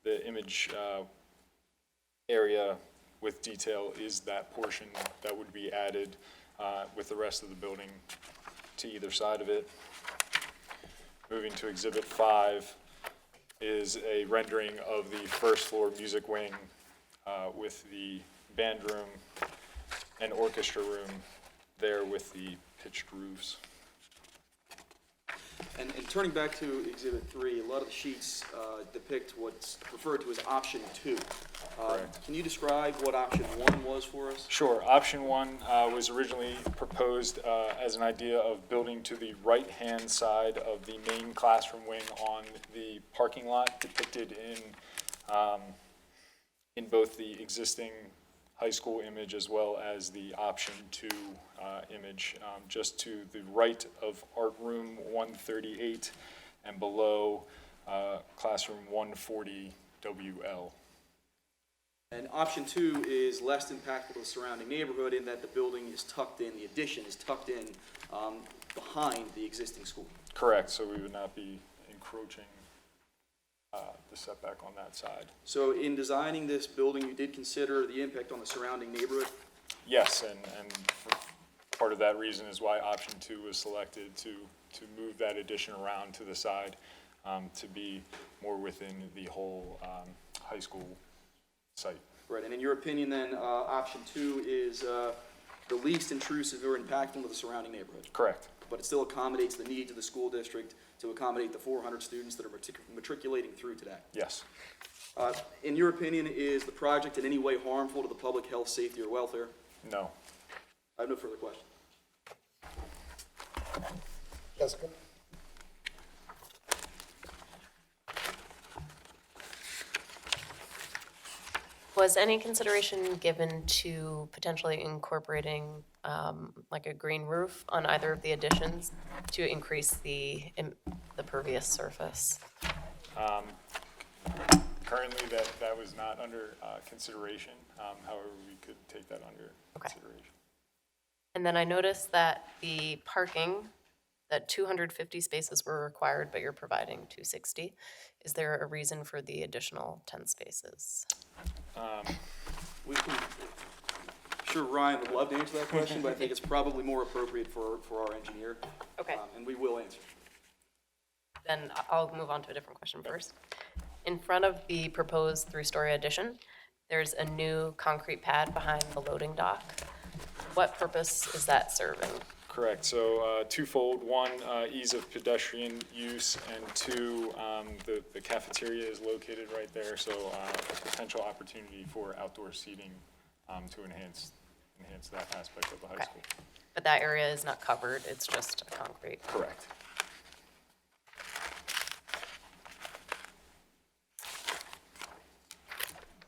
The image area with detail is that portion that would be added with the rest of the building to either side of it. Moving to Exhibit 5 is a rendering of the first floor music wing with the band room and orchestra room there with the pitched roofs. And turning back to exhibit 3, a lot of the sheets depict what's referred to as option 2. Correct. Can you describe what option 1 was for us? Sure. Option 1 was originally proposed as an idea of building to the right-hand side of the main classroom wing on the parking lot, depicted in both the existing high school image as well as the option 2 image, just to the right of art room 138 and below classroom 140 WL. And option 2 is less impactful to the surrounding neighborhood in that the building is tucked in, the addition is tucked in behind the existing school. Correct, so we would not be encroaching the setback on that side. So in designing this building, you did consider the impact on the surrounding neighborhood? Yes, and for part of that reason is why option 2 was selected, to move that addition around to the side, to be more within the whole high school site. Right, and in your opinion then, option 2 is the least intrusive or impactful to the surrounding neighborhood? Correct. But it still accommodates the needs of the school district to accommodate the 400 students that are matriculating through today? Yes. In your opinion, is the project in any way harmful to the public health, safety, or welfare? No. I have no further questions. Jessica? Was any consideration given to potentially incorporating like a green roof on either of the additions to increase the pervious surface? Currently, that was not under consideration. However, we could take that under consideration. And then I noticed that the parking, that 250 spaces were required, but you're providing 260. Is there a reason for the additional 10 spaces? We can, sure Ryan would love to answer that question, but I think it's probably more appropriate for our engineer. Okay. And we will answer. Then I'll move on to a different question first. In front of the proposed 3-story addition, there's a new concrete pad behind the loading dock. What purpose is that serving? Correct. So twofold. One, ease of pedestrian use, and two, the cafeteria is located right there, so a potential opportunity for outdoor seating to enhance that aspect of the high school. But that area is not covered, it's just a concrete. Correct.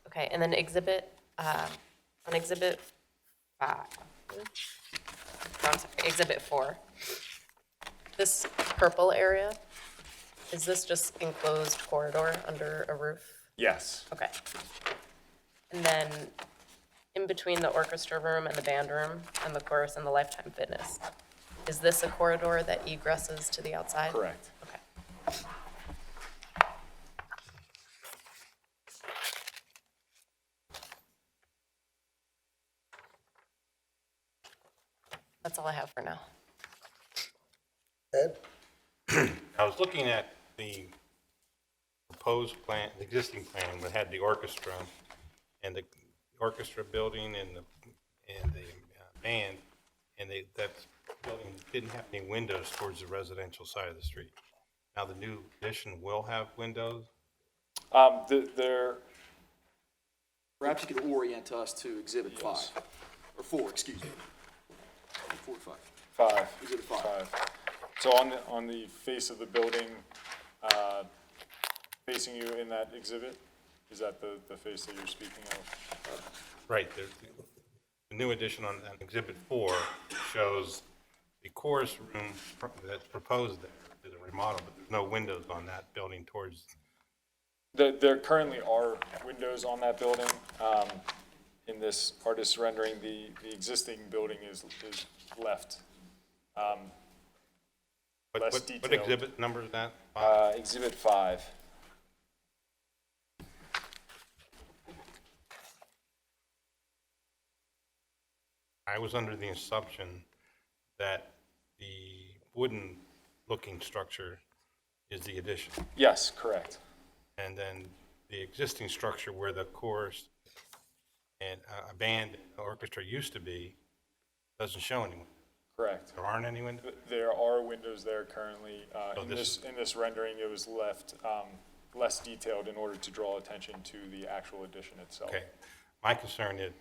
Okay, and then on exhibit 5, I'm sorry, exhibit 4, this purple area, is this just enclosed corridor under a roof? Yes. Okay. And then in between the orchestra room and the band room and the chorus and the Lifetime Fitness, is this a corridor that egresses to the outside? Correct. Okay. That's all I have for now. Ed? I was looking at the proposed plan, the existing plan that had the orchestra and the orchestra building and the band, and that building didn't have any windows towards the residential side of the street. Now the new addition will have windows. Perhaps you could orient us to exhibit 5, or 4, excuse me. 4 to 5. 5. Exhibit 5. So on the face of the building, facing you in that exhibit, is that the face that you're speaking of? Right. The new addition on exhibit 4 shows the chorus room that's proposed there is a remodel, but there's no windows on that building towards. There currently are windows on that building. In this artist's rendering, the existing building is left. Less What detailed. exhibit number is that? Exhibit 5. I was under the assumption that the wooden looking structure is the addition. Yes, correct. And then the existing structure where the chorus and a band orchestra used to be doesn't show anyone. Correct. There aren't any windows? There are windows there currently. So In this- this rendering, it was left less detailed in order to draw attention to the actual addition itself. Okay. My concern is,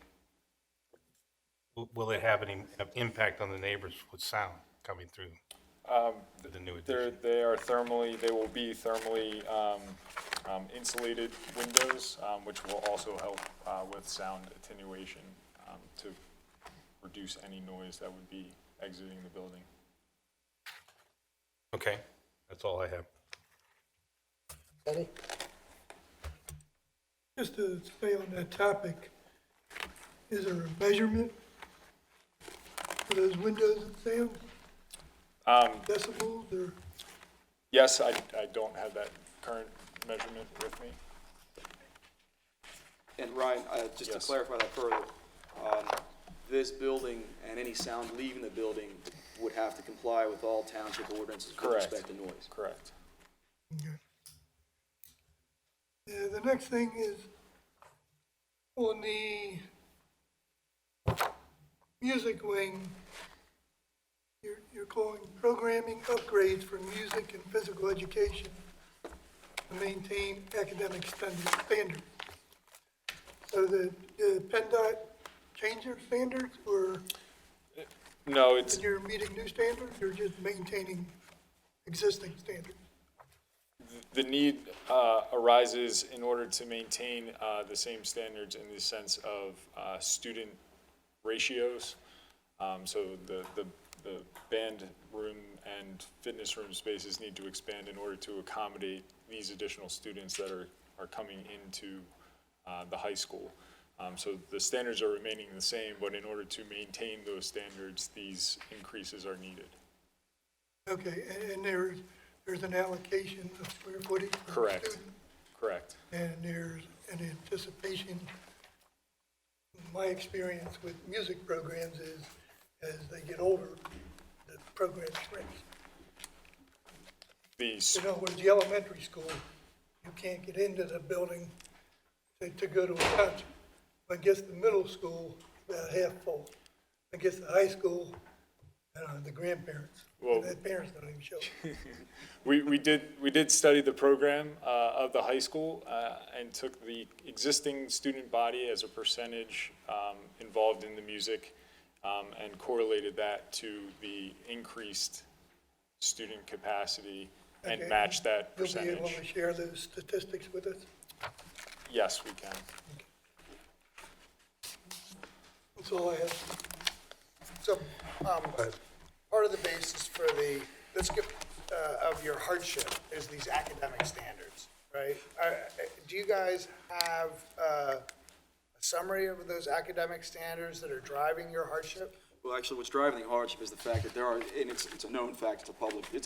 will it have any impact on the neighbors with sound coming through the new addition? They will be thermally insulated windows, which will also help with sound attenuation to reduce any noise that would be exiting the building. Okay, that's all I have. Eddie? Just to stay on that topic, is there a measurement for those windows and sound? decibels or? Yes, I don't have that current measurement with me. And Ryan, just to Yes. clarify that further, this building and any sound leaving the building would have to comply with all township ordinances with Correct. respect to noise. Correct. Okay. Yeah, the next thing is on the music wing, you're calling programming upgrades for music and physical education to maintain academic standards. So the PennDOT change their standards, or No, it's, you're meeting new standards, or just maintaining existing standards? the need arises in order to maintain the same standards in the sense of student ratios. So the band room and fitness room spaces need to expand in order to accommodate these additional students that are coming into the high school. So the standards are remaining the same, but in order to maintain those standards, these increases are needed. Okay, and there's an allocation of square footage per Correct. student, Correct. and there's an anticipation. My experience with music programs is, as they get older, the program shrinks. In other words, the elementary school, you can't get into the building to go to a concert. I guess the middle school, about half full. I guess the high school, the grandparents, Well- the parents don't even show up. We did study the program of the high school and took the existing student body as a percentage involved in the music and correlated that to the increased student capacity and Okay. matched that You'll be able to percentage. share those statistics with us? Yes, we can. That's all I have. So, part of the basis for the, let's get, of your hardship is these academic standards, right? Do you guys have a summary of those academic standards that are driving your hardship? Well, actually, what's driving the hardship is the fact that there are, and it's a known fact, it's a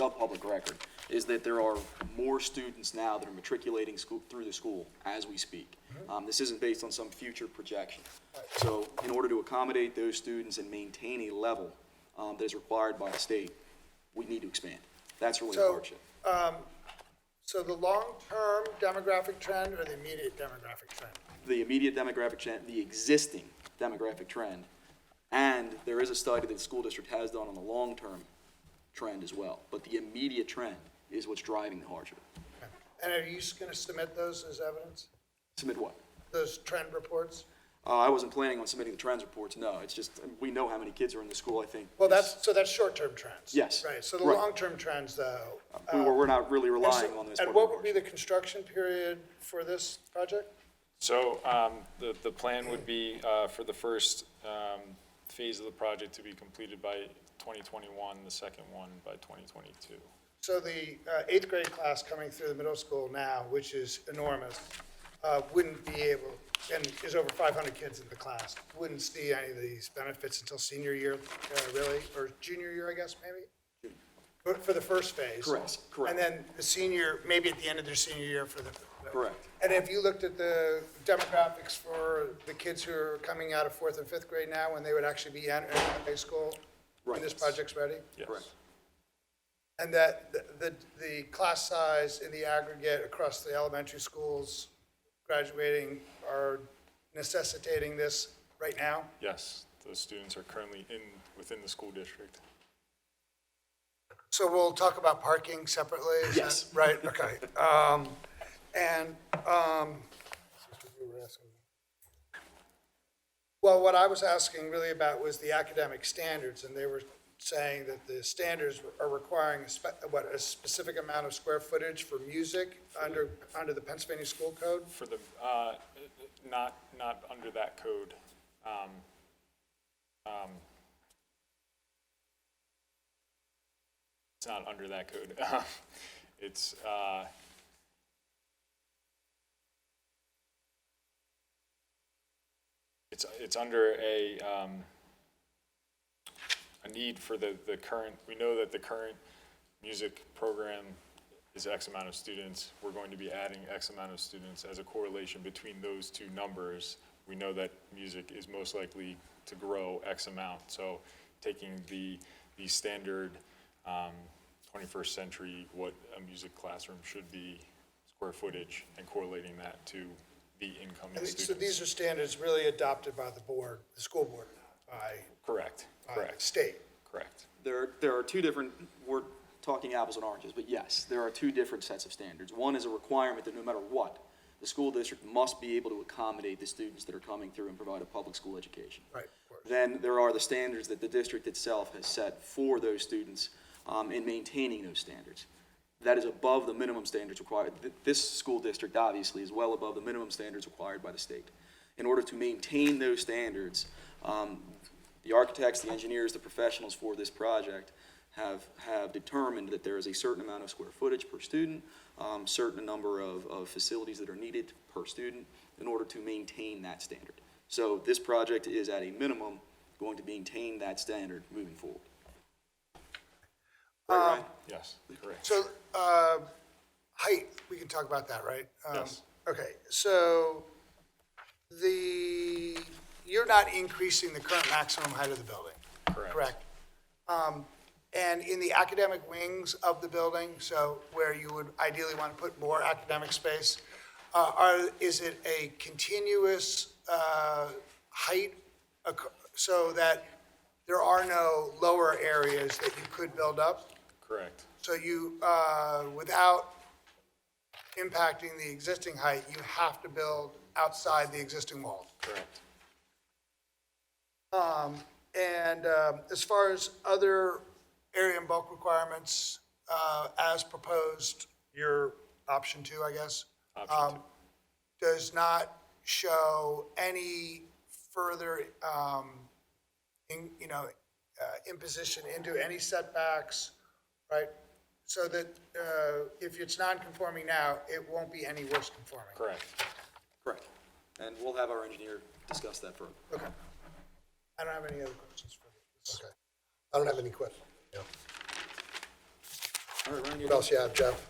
public record, is that there are more students now that are matriculating through the school as we speak. This isn't based on some future projection. So in order to accommodate those students and maintain a level that is required by the state, we need to expand. That's really the So, hardship. So the long-term demographic trend or the immediate demographic trend? The immediate demographic trend, the existing demographic trend, and there is a study that the school district has done on the long-term trend as well. But the immediate trend is what's driving the hardship. And are you going to submit those as evidence, Submit what? those trend reports? I wasn't planning on submitting the trends reports, no. It's just, we know how many kids are in the school, I think. Well, that's short-term trends. Yes. Right, so the Right. long-term trends, though. We're not really and relying so- on this. And what would be the construction period for this project? So the plan would be for the first phase of the project to be completed by 2021, the second one by 2022. So the eighth grade class coming through the middle school now, which is enormous, wouldn't be able, and is over 500 kids in the class, wouldn't see any of these benefits until senior year, really, or junior year, I guess, maybe? For the first phase? Correct. And then the senior, maybe at the end of their senior year for the. Correct. And have you looked at the demographics for the kids who are coming out of fourth and fifth grade now, when they would actually be entering high school? When Right. this project's ready? Yes. Correct. And that the class size in the aggregate across the elementary schools graduating are necessitating this right now? Yes, those students are currently within the school district. So we'll talk about parking separately? Is that Yes. Right, okay. Well, what I was asking really about was the academic standards, and they were saying that the standards are requiring a specific amount of square footage for music under the Pennsylvania School Code? For the, not under that code. It's not under that code. It's, it's under a need for the current, we know that the current music program is X amount of students. We're going to be adding X amount of students. As a correlation between those two numbers, we know that music is most likely to grow X amount. So taking the standard 21st century, what a music classroom should be, square footage, and correlating that to the incoming And students. so these are standards really adopted by the board, the school board, by Correct, correct, state. correct. There are two different, we're talking apples and oranges, but yes, there are two different sets of standards. One is a requirement that no matter what, the school district must be able to accommodate the students that are coming through and provide a public school education. Right, of course. Then there are the standards that the district itself has set for those students in maintaining those standards. That is above the minimum standards required. This school district obviously is well above the minimum standards required by the state. In order to maintain those standards, the architects, the engineers, the professionals for this project have determined that there is a certain amount of square footage per student, certain number of facilities that are needed per student in order to maintain that standard. So this project is at a minimum going to maintain that standard moving forward. Right, Ryan? Yes, correct. So, height, we can talk about that, right? Yes. Okay, so you're not increasing the current maximum height of the building? Correct. And in the academic wings of the building, so where you would ideally want to put more academic space, is it a continuous height so that there are no lower areas that you could build up? Correct. So you, without impacting the existing height, you have to build outside the existing wall. Correct. And as far as other area and bulk requirements, as proposed, your option 2, I guess, Option does not show any further, imposition into any setbacks, right? So that if it's non-conforming now, it won't be any worse conforming. Correct. Correct. And we'll have our engineer discuss that further. Okay. I don't have any other questions for this. Okay. I don't have any questions. All right, Ryan, you What else you have, Jeff?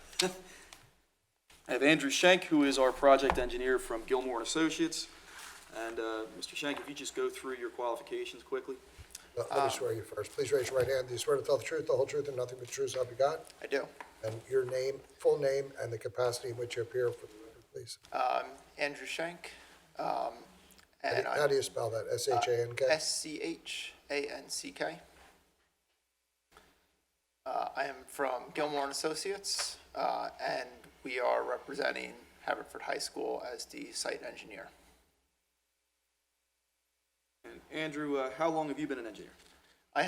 I have Andrew Schenk, who is our project engineer from Gilmore and Associates. And Mr. Schenk, if you just go through your qualifications quickly. Let me swear you first. Please raise your right hand. Do you swear to tell the truth, the whole truth, and nothing but the truth, so help you God? I do. And your name, full name, and the capacity in which you appear for the record, please. Andrew Schenk. How And do you spell that? S-H-A-N-K? SCHANCK. I am from Gilmore and Associates, and we are representing Haverford High School as the site engineer. And Andrew, how long have you been an engineer? I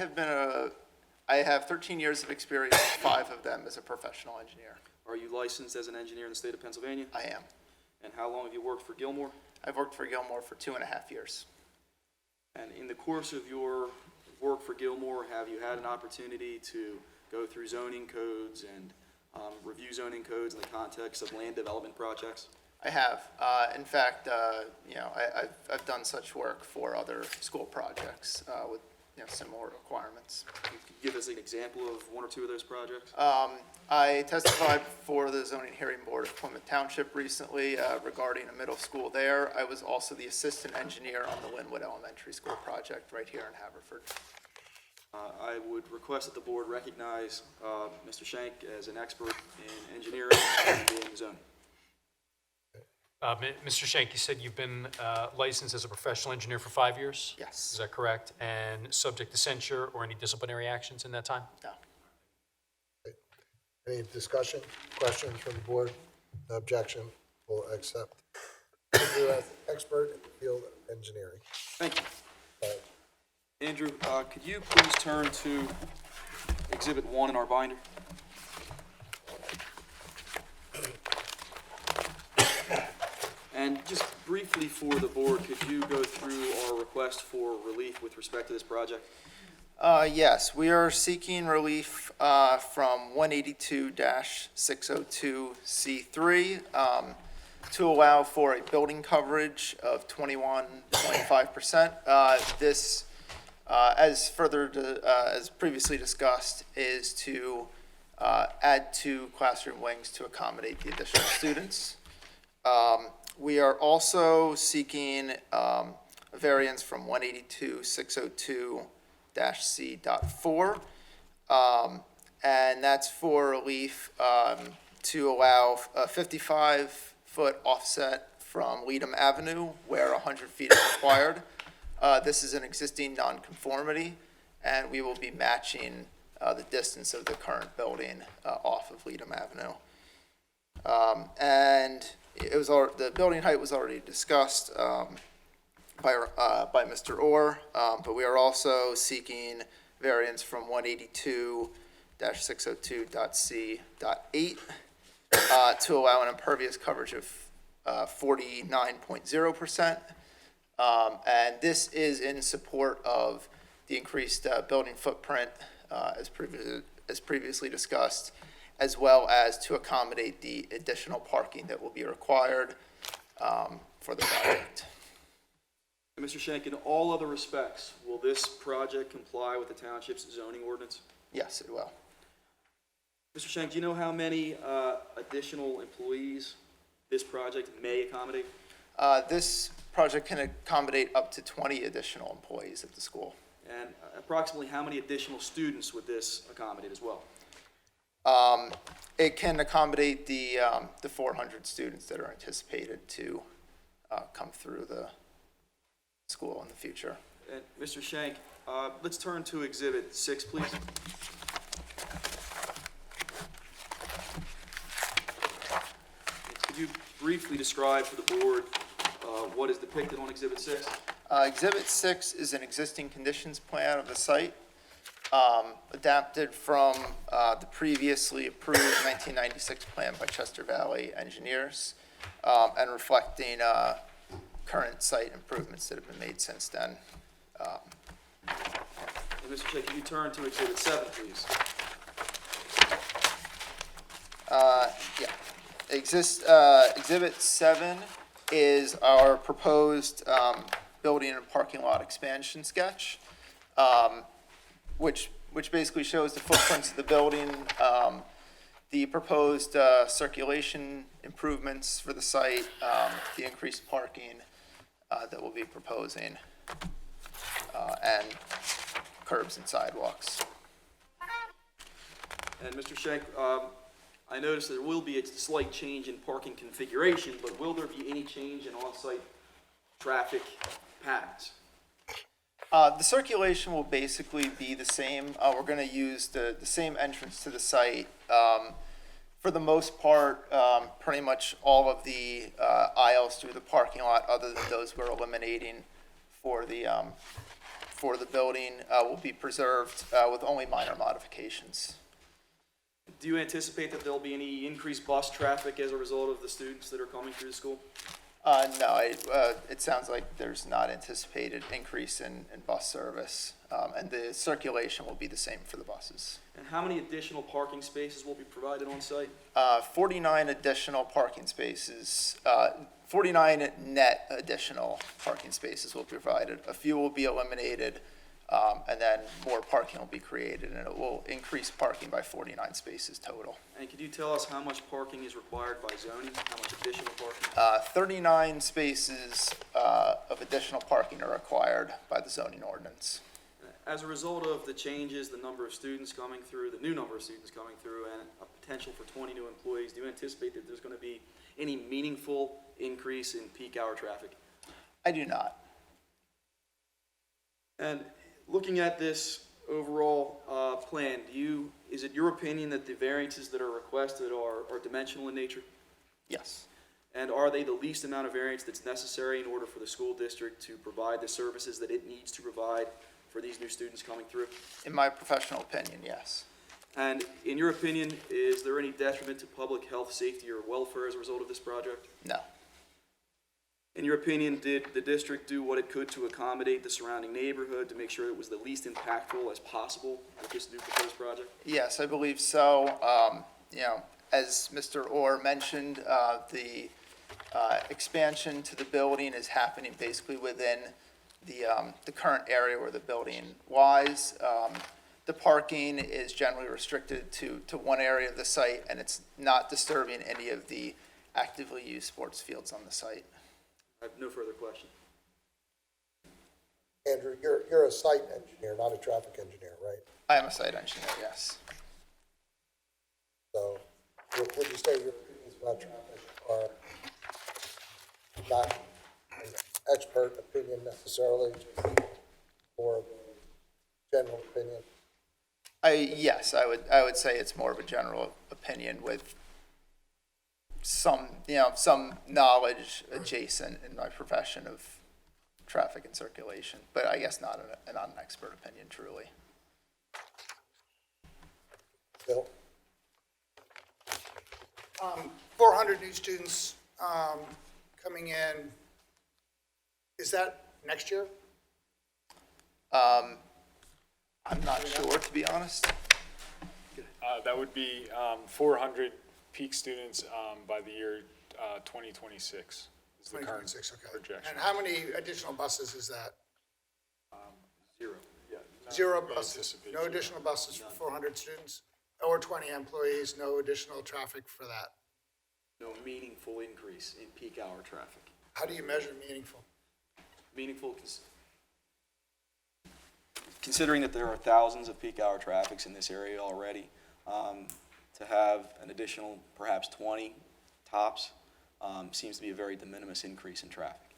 have 13 years of experience, 5 of them as a professional engineer. Are you licensed as an engineer in the state of Pennsylvania? I am. And how long have you worked for Gilmore? I've worked for Gilmore for 2.5 years. And in the course of your work for Gilmore, have you had an opportunity to go through zoning codes and review zoning codes in the context of land development projects? I have. In fact, I've done such work for other school projects with similar requirements. You could give us an example of one or two of those projects? I testified for the zoning hearing board of Plymouth Township recently regarding a middle school there. I was also the assistant engineer on the Linwood Elementary School project right here in Haverford. I would request that the board recognize Mr. Schenk as an expert in engineering and in zoning. Mr. Schenk, you said you've been licensed as a professional engineer for 5 years? Yes. Is that correct? And subject to censure or any disciplinary actions in that time? No. Any discussion, questions from the board? No objection, we'll accept. Andrew as expert in the field of engineering. Thank you. All right. Andrew, could you please turn to Exhibit 1 in our binder? And just briefly for the board, could you go through our request for relief with respect to this project? Yes, we are seeking relief from 182-602C3 to allow for a building coverage of 21.5%. This As previously discussed, is to add 2 classroom wings to accommodate the additional students. We are also seeking a variance from 182-602-C.4, and that's for relief to allow a 55-foot offset from Leadham Avenue where 100 feet is required. This is an existing nonconformity, and we will be matching the distance of the current building off of Leadham Avenue. And the building height was already discussed by Mr. Orr, but we are also seeking variance from 182-602.C.8 to allow an impervious coverage of 49.0%. And this is in support of the increased building footprint as previously discussed, as well as to accommodate the additional parking that will be required for the project. And Mr. Shank, in all other respects, will this project comply with the township's zoning ordinance? Yes, it will. Mr. Shank, do you know how many additional employees this project may accommodate? This project can accommodate up to 20 additional employees at the school. And approximately how many additional students would this accommodate as well? It can accommodate the 400 students that are anticipated to come through the school in the future. And Mr. Shank, let's turn to Exhibit 6, please. Could you briefly describe for the board what is depicted on Exhibit 6? Exhibit 6 is an existing conditions plan of the site, adapted from the previously approved 1996 plan by Chester Valley Engineers, and reflecting current site improvements that have been made since then. And Mr. Shank, can you turn to Exhibit 7, please? Yeah. Exhibit 7 is our proposed building and parking lot expansion sketch, which basically shows the footprints of the building, the proposed circulation improvements for the site, the increased parking that we'll be proposing, and curbs and sidewalks. And Mr. Shank, I noticed there will be a slight change in parking configuration, but will there be any change in on-site traffic patterns? The circulation will basically be the same. We're going to use the same entrance to the site. For the most part, pretty much all of the aisles through the parking lot, other than those we're eliminating for the building, will be preserved with only minor modifications. Do you anticipate that there'll be any increased bus traffic as a result of the students that are coming through the school? No, it sounds like there's not anticipated increase in bus service, and the circulation will be the same for the buses. And how many additional parking spaces will be provided on site? 49 additional parking spaces, 49 net additional parking spaces will be provided. A few will be eliminated, and then more parking will be created, and it will increase parking by 49 spaces total. And could you tell us how much parking is required by zoning? How much additional parking? 39 spaces of additional parking are required by the zoning ordinance. As a result of the changes, the number of students coming through, the new number of students coming through, and a potential for 20 new employees, do you anticipate that there's going to be any meaningful increase in peak hour traffic? I do not. And looking at this overall plan, is it your opinion that the variances that are requested are dimensional in nature? Yes. And are they the least amount of variance that's necessary in order for the school district to provide the services that it needs to provide for these new students coming through? In my professional opinion, yes. And in your opinion, is there any detriment to public health, safety, or welfare as a result of this project? No. In your opinion, did the district do what it could to accommodate the surrounding neighborhood to make sure it was the least impactful as possible with this new proposed project? Yes, I believe so. As Mr. Orr mentioned, the expansion to the building is happening basically within the current area where the building lies. The parking is generally restricted to one area of the site, and it's not disturbing any of the actively used sports fields on the site. I have no further questions. Andrew, you're a site engineer, not a traffic engineer, right? I am a site engineer, yes. So would you say your opinions about traffic are not an expert opinion necessarily, just more of a general opinion? Yes, I would say it's more of a general opinion with some knowledge adjacent in my profession of traffic and circulation, but I guess not an expert opinion truly. Bill? 400 new students coming in. Is that next year? I'm not sure, to be honest. That would be 400 peak students by the year 2026 is the current 2026, okay. projection. And how many additional buses is that? Zero. Yeah. Zero we buses, anticipate no zero. additional buses for 400 students? Or 20 employees, no additional traffic for that? No meaningful increase in peak hour traffic. How do you measure meaningful? Meaningful, considering that there are thousands of peak hour traffics in this area already, to have an additional perhaps 20 tops seems to be a very de minimis increase in traffic.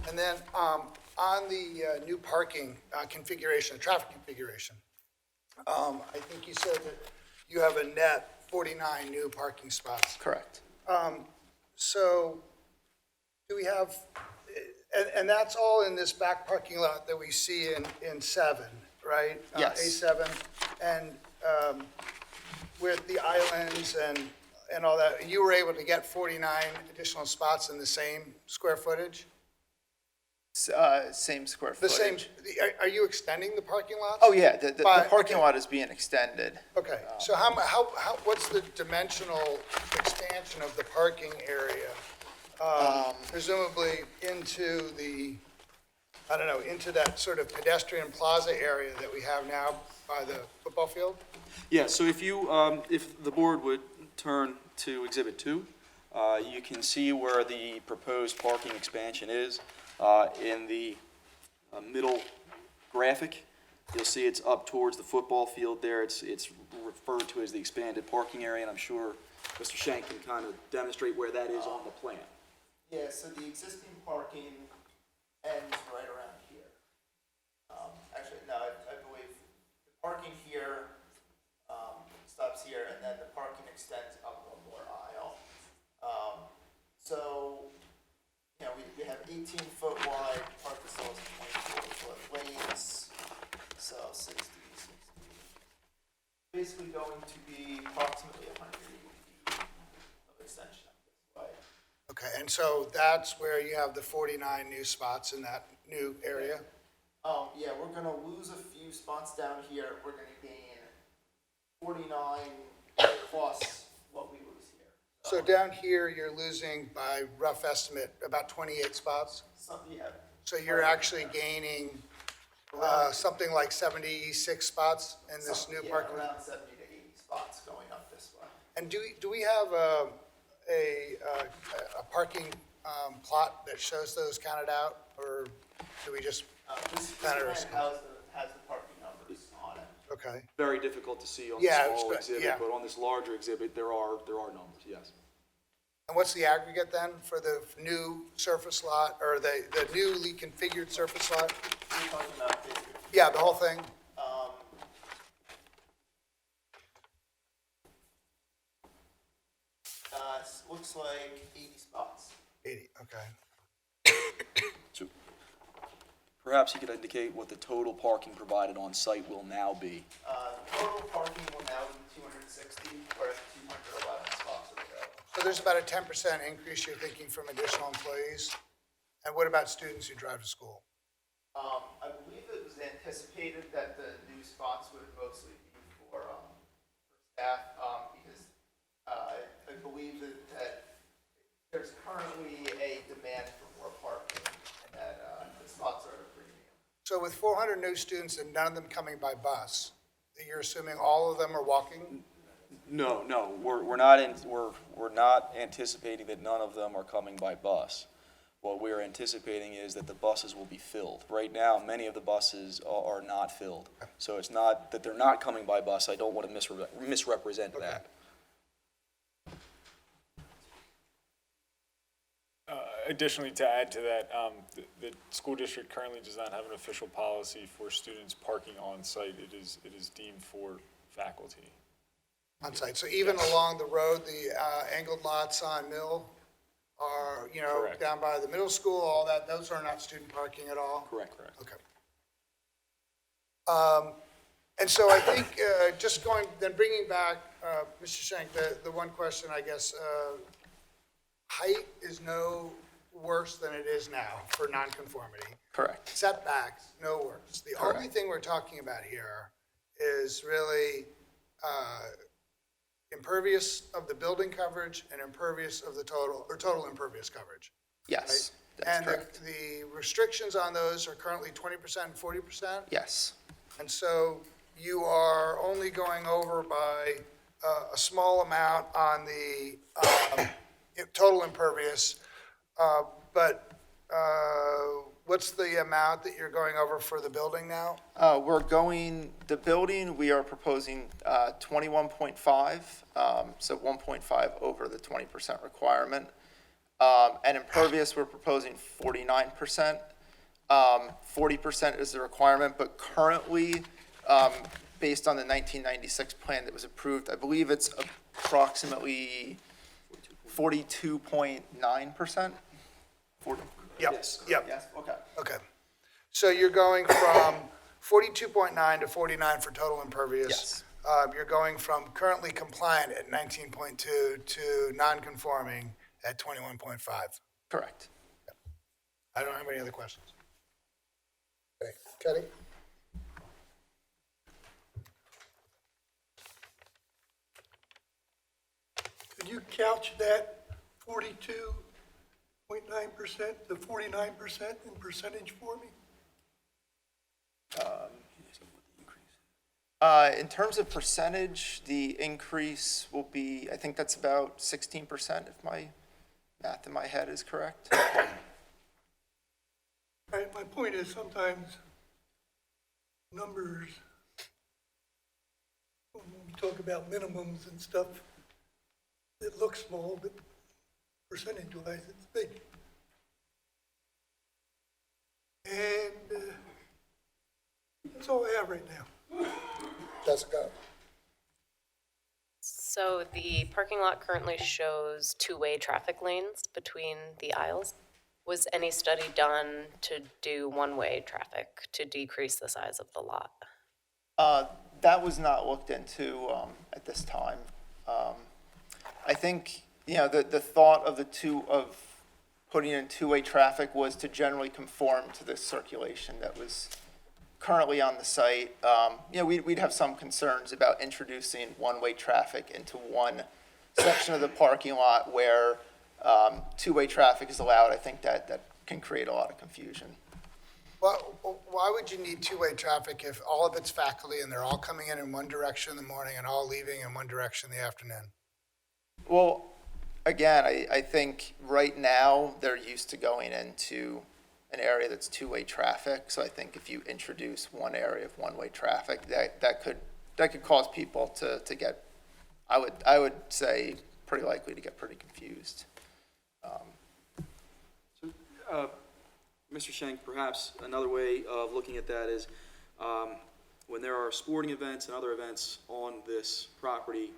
And then on the new parking configuration, traffic configuration, I think you said that you have a net 49 new parking spots. Correct. So do we have, and that's all in this back parking lot that we see in 7, right? Yes. A7, and with the islands and all that, you were able to get 49 additional spots in the same square footage? Same square The footage. same, are you extending the parking lots? Oh, yeah, the By- parking okay. lot is being extended. Okay, so what's the dimensional expansion of the parking area? Presumably into the, I don't know, into that sort of pedestrian plaza area that we have now by the football field? Yeah, so if you, if the board would turn to Exhibit 2, you can see where the proposed parking expansion is. In the middle graphic, you'll see it's up towards the football field there. It's referred to as the expanded parking area, and I'm sure Mr. Shank can kind of demonstrate where that is on the plan. Yeah, so the existing parking ends right around here. Actually, no, I believe the parking here stops here, and then the parking extends up one more aisle. So, you know, we have 18-foot wide park stalls and 24-foot lanes, so 60. Basically going to be approximately 180 feet of extension up this way. Okay, and so that's where you have the 49 new spots in that new area? Yeah, we're gonna lose a few spots down here. We're gonna gain 49 plus what we lose here. So down here, you're losing, by rough estimate, about 28 spots? Yeah. So you're actually gaining something like 76 spots in this new parking lot? Around 70 to 80 spots going up this way. And do we have a parking plot that shows those counted out, or do we just This plan plan it? has the parking numbers on it. Okay, Very difficult to see on Yeah, the small it's- exhibit, yeah. but on this larger exhibit, there are numbers, yes. and what's the aggregate then for the new surface lot, or the newly configured surface lot? We're talking about basically, Yeah, the whole thing? looks like 80 spots. 80, okay. So perhaps you could indicate what the total parking provided on site will now be. Total parking will now be 260, whereas 211 spots are available. So there's about a 10% increase you're thinking from additional employees? And what about students who drive to school? I believe it was anticipated that the new spots would mostly be for staff, because I believe that there's currently a demand for more parking, and that the spots are with 400 new students and none of them coming by bus, you're assuming all of them are walking? No, we're not anticipating that none of them are coming by bus. What we're anticipating is that the buses will be filled. Right now, many of the buses are not filled. So it's not that they're not coming by bus. I don't want to misrepresent that. Additionally, to add to that, the school district currently does not have an official policy for students parking on site. It is deemed for faculty. On site, so even along the road, the angled lots on Mill are, Correct. down by the middle school, all that, those are not student parking at all? Correct. Okay. And so I think, just bringing back, Mr. Shank, the one question, I guess, height is no worse than it is now for nonconformity. Correct. Setbacks, no worse. The only thing we're talking about here is really impervious of the building coverage and impervious of the total impervious coverage. Yes, Right? that's And correct. the restrictions on those are currently 20% and 40%? Yes, And so you are only going over by a small amount on the total impervious, but what's the amount that you're going over for the building now? the building, we are proposing 21.5, so 1.5 over the 20% requirement. And impervious, we're proposing 49%. 40% is the requirement, but currently, based on the 1996 plan that was approved, I believe it's approximately 42.9%. Yep. Yes, okay. Okay. So you're going from 42.9 to 49 for total impervious. Yes. You're going from currently compliant at 19.2 to non-conforming at 21.5. Correct. I don't have any other questions. Okay, Kenny? Could you couch that 42.9% to 49% in percentage for me? In terms of percentage, the increase will be, I think that's about 16% if my math in my head is correct. Right, my point is sometimes numbers, when we talk about minimums and stuff, it looks small, but percentage-wise, it's big. And that's all I have right now. Jessica? So the parking lot currently shows two-way traffic lanes between the aisles. Was any study done to do one-way traffic to decrease the size of the lot? That was not looked into at this time. I think, the thought of putting in two-way traffic was to generally conform to the circulation that was currently on the site. We'd have some concerns about introducing one-way traffic into one section of the parking lot where two-way traffic is allowed. I think that can create a lot of confusion. Well, why would you need two-way traffic if all of it's faculty and they're all coming in one direction in the morning and all leaving in one direction in the afternoon? Well, again, I think right now they're used to going into an area that's two-way traffic. So I think if you introduce one area of one-way traffic, that could cause people to get, I would say, pretty likely to get pretty confused. Mr. Shank, perhaps another way of looking at that is when there are sporting events and other events on this property,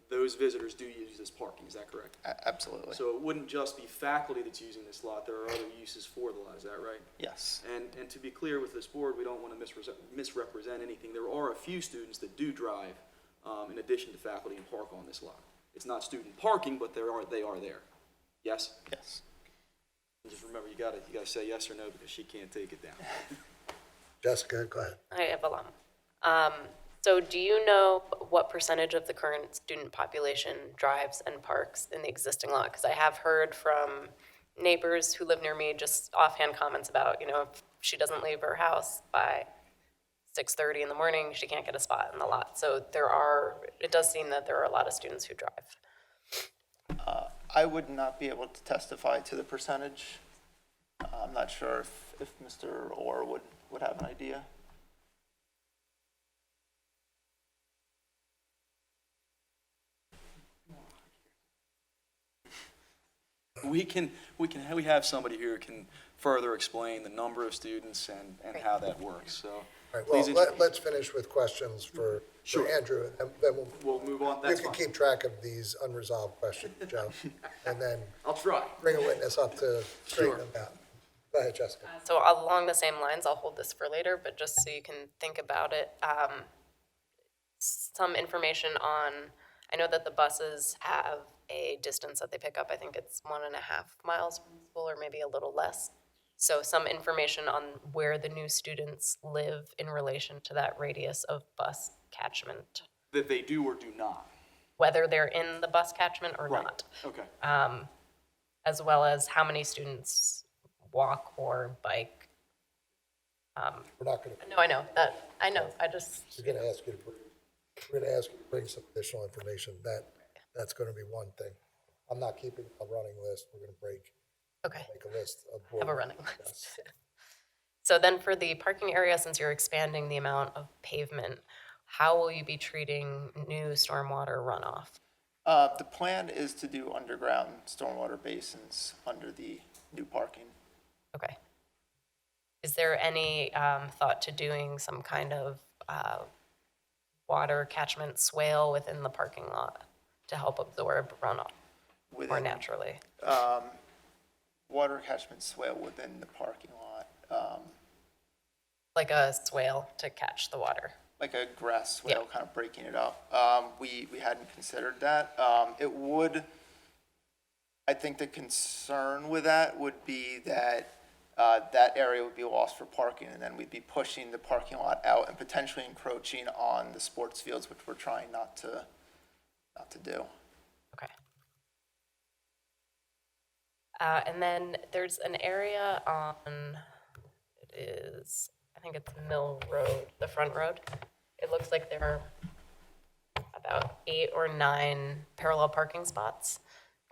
those visitors do use this parking, is that correct? Absolutely. So it wouldn't just be faculty that's using this lot, there are other uses for the lot, is that right? Yes. And to be clear with this board, we don't want to misrepresent anything. There are a few students that do drive in addition to faculty and park on this lot. It's not student parking, but they are there. Yes? Yes. And just remember, you gotta say yes or no because she can't take it down. Jessica, go ahead. I have a lot. So do you know what percentage of the current student population drives and parks in the existing lot? Because I have heard from neighbors who live near me just offhand comments about, if she doesn't leave her house by 6:30 in the morning, she can't get a spot in the lot. So it does seem that there are a lot of students who drive. I would not be able to testify to the percentage. I'm not sure if Mr. Orr would have an idea. We have somebody here who can further explain the number of students and how that works, so. All right, please well, let's finish with questions for Andrew, and then We'll move on, you that's can fine. keep track of these unresolved questions, Joe, and then I'll try. bring a witness up to straighten them out. Go ahead, Jessica. So along the same lines, I'll hold this for later, but just so you can think about it, some information on, I know that the buses have a distance that they pick up. I think it's 1.5 miles from the school, or maybe a little less. So some information on where the new students live in relation to that radius of bus catchment, That they do or do not. whether they're in the bus catchment or Right. not, Okay. as well as how many students walk or bike. We're not going to, No, I know, I just, we're going to ask you to bring some additional information. That's going to be one thing. I'm not keeping a running list. We're going to okay. make a list of. Have a running Yes. list. So then for the parking area, since you're expanding the amount of pavement, how will you be treating new stormwater runoff? The plan is to do underground stormwater basins under the new parking. Okay. Is there any thought to doing some kind of water catchment swale within the parking lot to help absorb runoff more Within, naturally? water catchment swale within the parking lot, Like a swale to catch the water? like a grass swale, Yeah. kind of breaking it up. We hadn't considered that. It would, I think the concern with that would be that that area would be lost for parking, and then we'd be pushing the parking lot out and potentially encroaching on the sports fields, which we're trying not to do. Okay. And then there's an area on, it is, I think it's Mill Road, the front road. It looks like there are about 8 or 9 parallel parking spots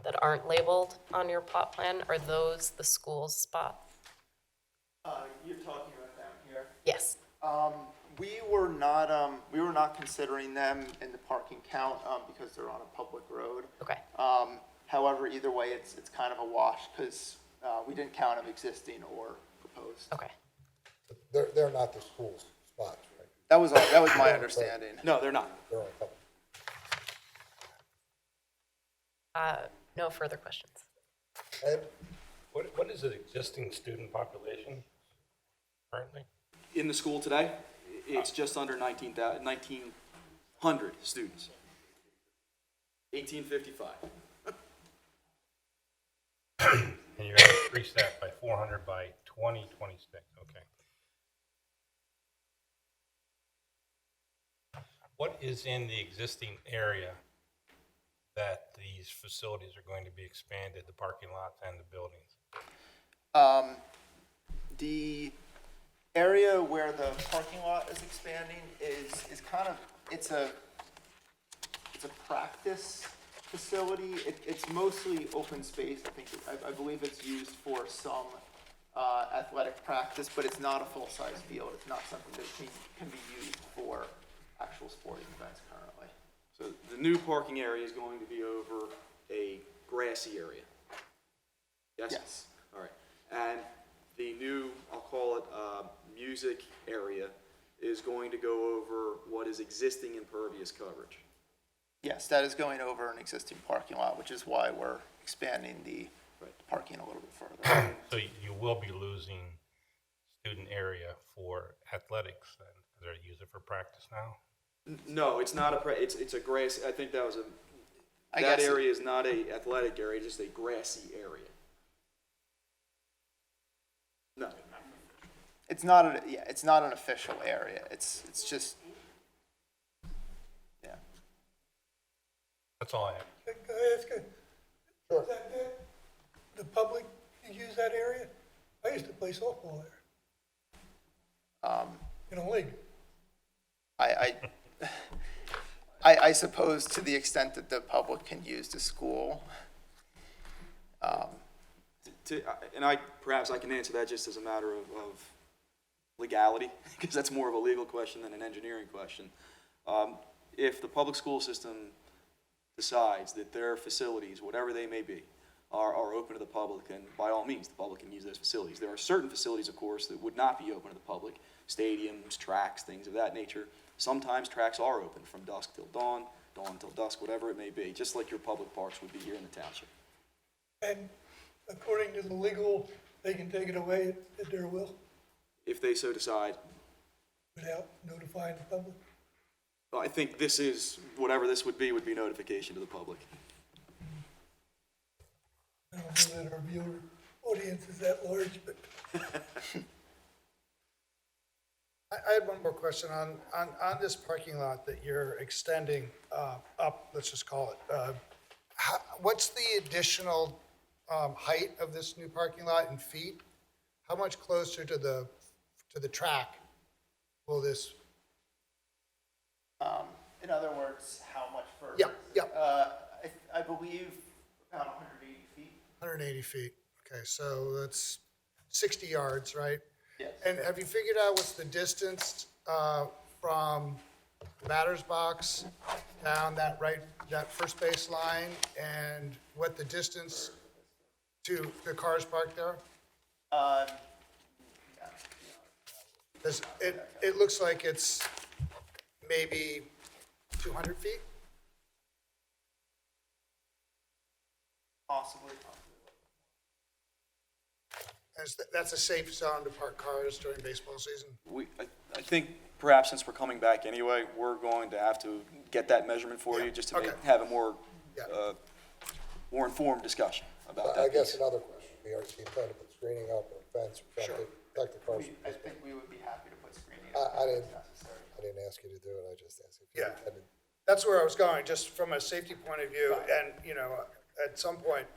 that aren't labeled on your plot plan. Are those the school's spots? You're talking about down here? Yes. We were not considering them in the parking count, because they're on a public road. Okay. However, either way, it's kind of a wash, because, we didn't count them existing or proposed. Okay. They're not the school's spots, right? That was my understanding. No, they're not. They're on a couple. No further questions. Ed? What is the existing student population currently? In the school today, it's just under 1,900 students. 1855. And you're going to increase that by 400 by 2026, okay. What is in the existing area that these facilities are going to be expanded, the parking lots and the buildings? The area where the parking lot is expanding is kind of, it's a practice facility. It's mostly open space. I believe it's used for some athletic practice, but it's not a full-size field. It's not something that can be used for actual sporting events currently. So the new parking area is going to be over a grassy area? Yes? Yes. All right. And the new, I'll call it, music area is going to go over what is existing impervious coverage? Yes, that is going over an existing parking lot, which is why we're expanding the parking a little bit further. So you will be losing student area for athletics then, because they're using it for practice now? No, it's not it's a grass, I think that was I that guess it- area is not a athletic area, just a grassy area. No. It's not an official area. It's just, yeah. That's all I have. Can I ask you, Sure. is that the public use that area? I used to play softball there. In a league. I suppose to the extent that the public can use the school. And perhaps I can answer that just as a matter of legality, because that's more of a legal question than an engineering question. If the public school system decides that their facilities, whatever they may be, are open to the public, then by all means, the public can use those facilities. There are certain facilities, of course, that would not be open to the public, stadiums, tracks, things of that nature. Sometimes tracks are open from dusk till dawn, dawn till dusk, whatever it may be, just like your public parks would be here in the township. And according to the legal, they can take it away at their will If they so decide. without notifying the public. Well, I think this is, whatever this would be notification to the public. I don't know that our viewer audience is that large, but I had one more question on this parking lot that you're extending up, let's just call it. What's the additional height of this new parking lot in feet? How much closer to the track will this? In other words, how much further? Yeah. I believe about 180 feet. 180 feet. Okay, so that's 60 yards, right? Yes. And have you figured out what's the distance from the batter's box down that first base line, and what the distance to the cars parked there? Because it looks like it's maybe 200 feet? Possibly. That's a safe zone to park cars during baseball season? I think perhaps since we're coming back anyway, we're going to have to get that measurement for you, just to have a more informed discussion about that. I guess another question, we are planning to put screening up or fence, or protect the cars. I think we would be happy to put screening I up if didn't- necessary. I didn't ask you to do it, I just asked if you Yeah. intended. That's where I was going, just from a safety point of view, and, at some point,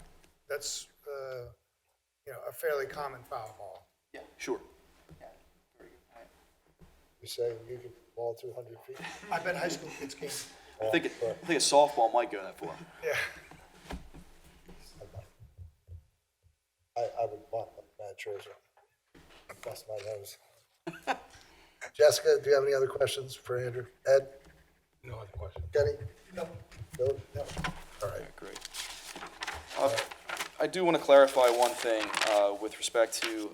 that's, a fairly common foul ball. Yeah, Sure. yeah, very good. All right. You say you could ball 200 feet? I bet high school kids can. I think a softball might go that far. Yeah. I would want a Matt Scherzer. Bust my nose. Jessica, do you have any other questions for Andrew? Ed? No other questions. Kenny? no, Bill? No. All right. Okay, great. I do want to clarify one thing with respect to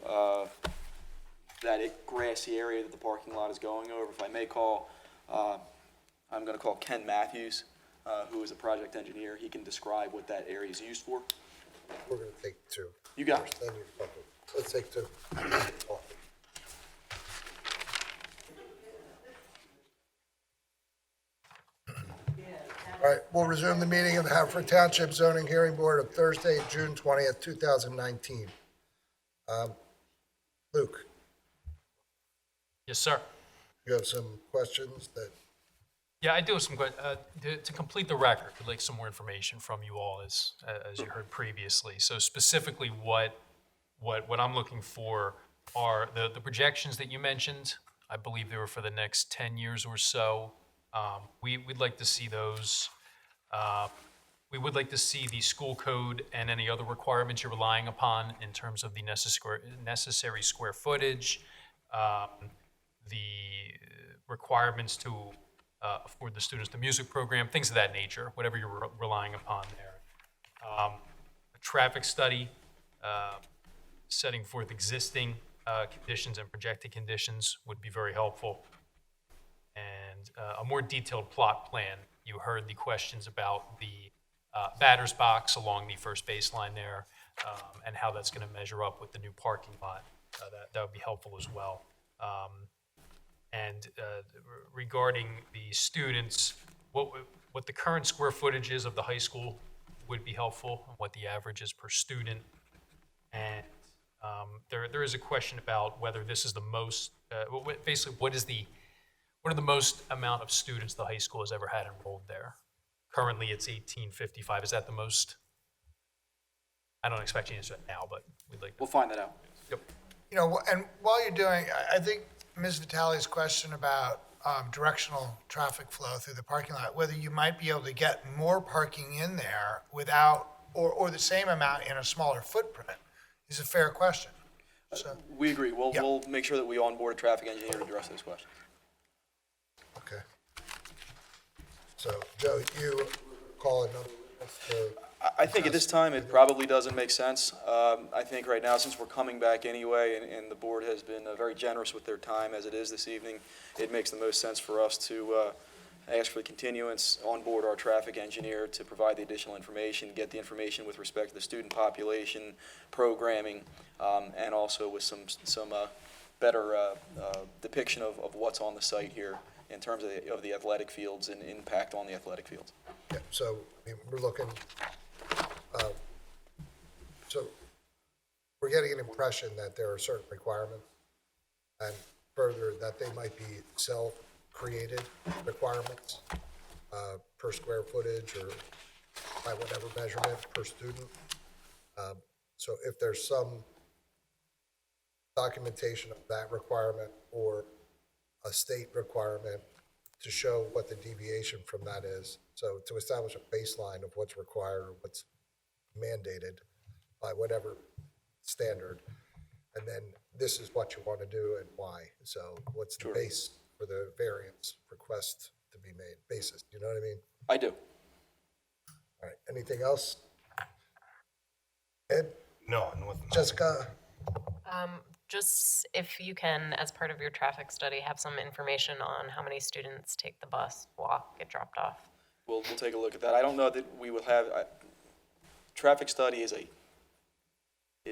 that grassy area that the parking lot is going over. If I may call, I'm going to call Ken Matthews, who is a project engineer. He can describe what that area is used for. We're going to take two. You got it. Then you public. Let's take two. All right, we'll resume the meeting of the Haverford Township Zoning Hearing Board of Thursday, June 20th, 2019. Luke, Yes, sir. you have some questions that, Yeah, I do have some, to complete the record, I'd like some more information from you all as you heard previously. So specifically, what I'm looking for are the projections that you mentioned. I believe they were for the next 10 years or so. We'd like to see those. We would like to see the school code and any other requirements you're relying upon in terms of the necessary square footage, the requirements to afford the students the music program, things of that nature, whatever you're relying upon there. A traffic study setting forth existing conditions and projected conditions would be very helpful. And a more detailed plot plan. You heard the questions about the batter's box along the first baseline there, and how that's going to measure up with the new parking lot. That would be helpful as well. And regarding the students, what the current square footage is of the high school would be helpful, and what the average is per student. And there is a question about whether this is the most, basically, what are the most amount of students the high school has ever had enrolled there? Currently, it's 1855. Is that the most? I don't expect you to answer that now, but we'd like to. We'll find that out. Yep. And while you're doing, I think Ms. Vitale's question about directional traffic flow through the parking lot, whether you might be able to get more parking in there without, or the same amount in a smaller footprint, is a fair question. So, We agree. Yeah. We'll make sure that we onboard a traffic engineer to address those questions. Okay. So, Joe, you call a number to I think at this time, it probably doesn't make sense. I think right now, since we're coming back anyway, and the board has been very generous with their time as it is this evening, it makes the most sense for us to ask for the continuance, onboard our traffic engineer to provide the additional information, get the information with respect to the student population, programming, and also with some better depiction of what's on the site here in terms of the athletic fields and impact on the athletic fields. Yeah, so I mean, we're looking, so we're getting an impression that there are certain requirements, and further, that they might be self-created requirements per square footage or by whatever measurement per student. So if there's some documentation of that requirement or a state requirement to show what the deviation from that is. So to establish a baseline of what's required or what's mandated by whatever standard. And then this is what you want to do and why. So what's the base for the variance request to be made, basis, you know what I mean? I do. All right, anything else? Ed, No, nothing. Jessica? Just if you can, as part of your traffic study, have some information on how many students take the bus, walk, get dropped off. We'll take a look at that. I don't know that we will have, traffic study is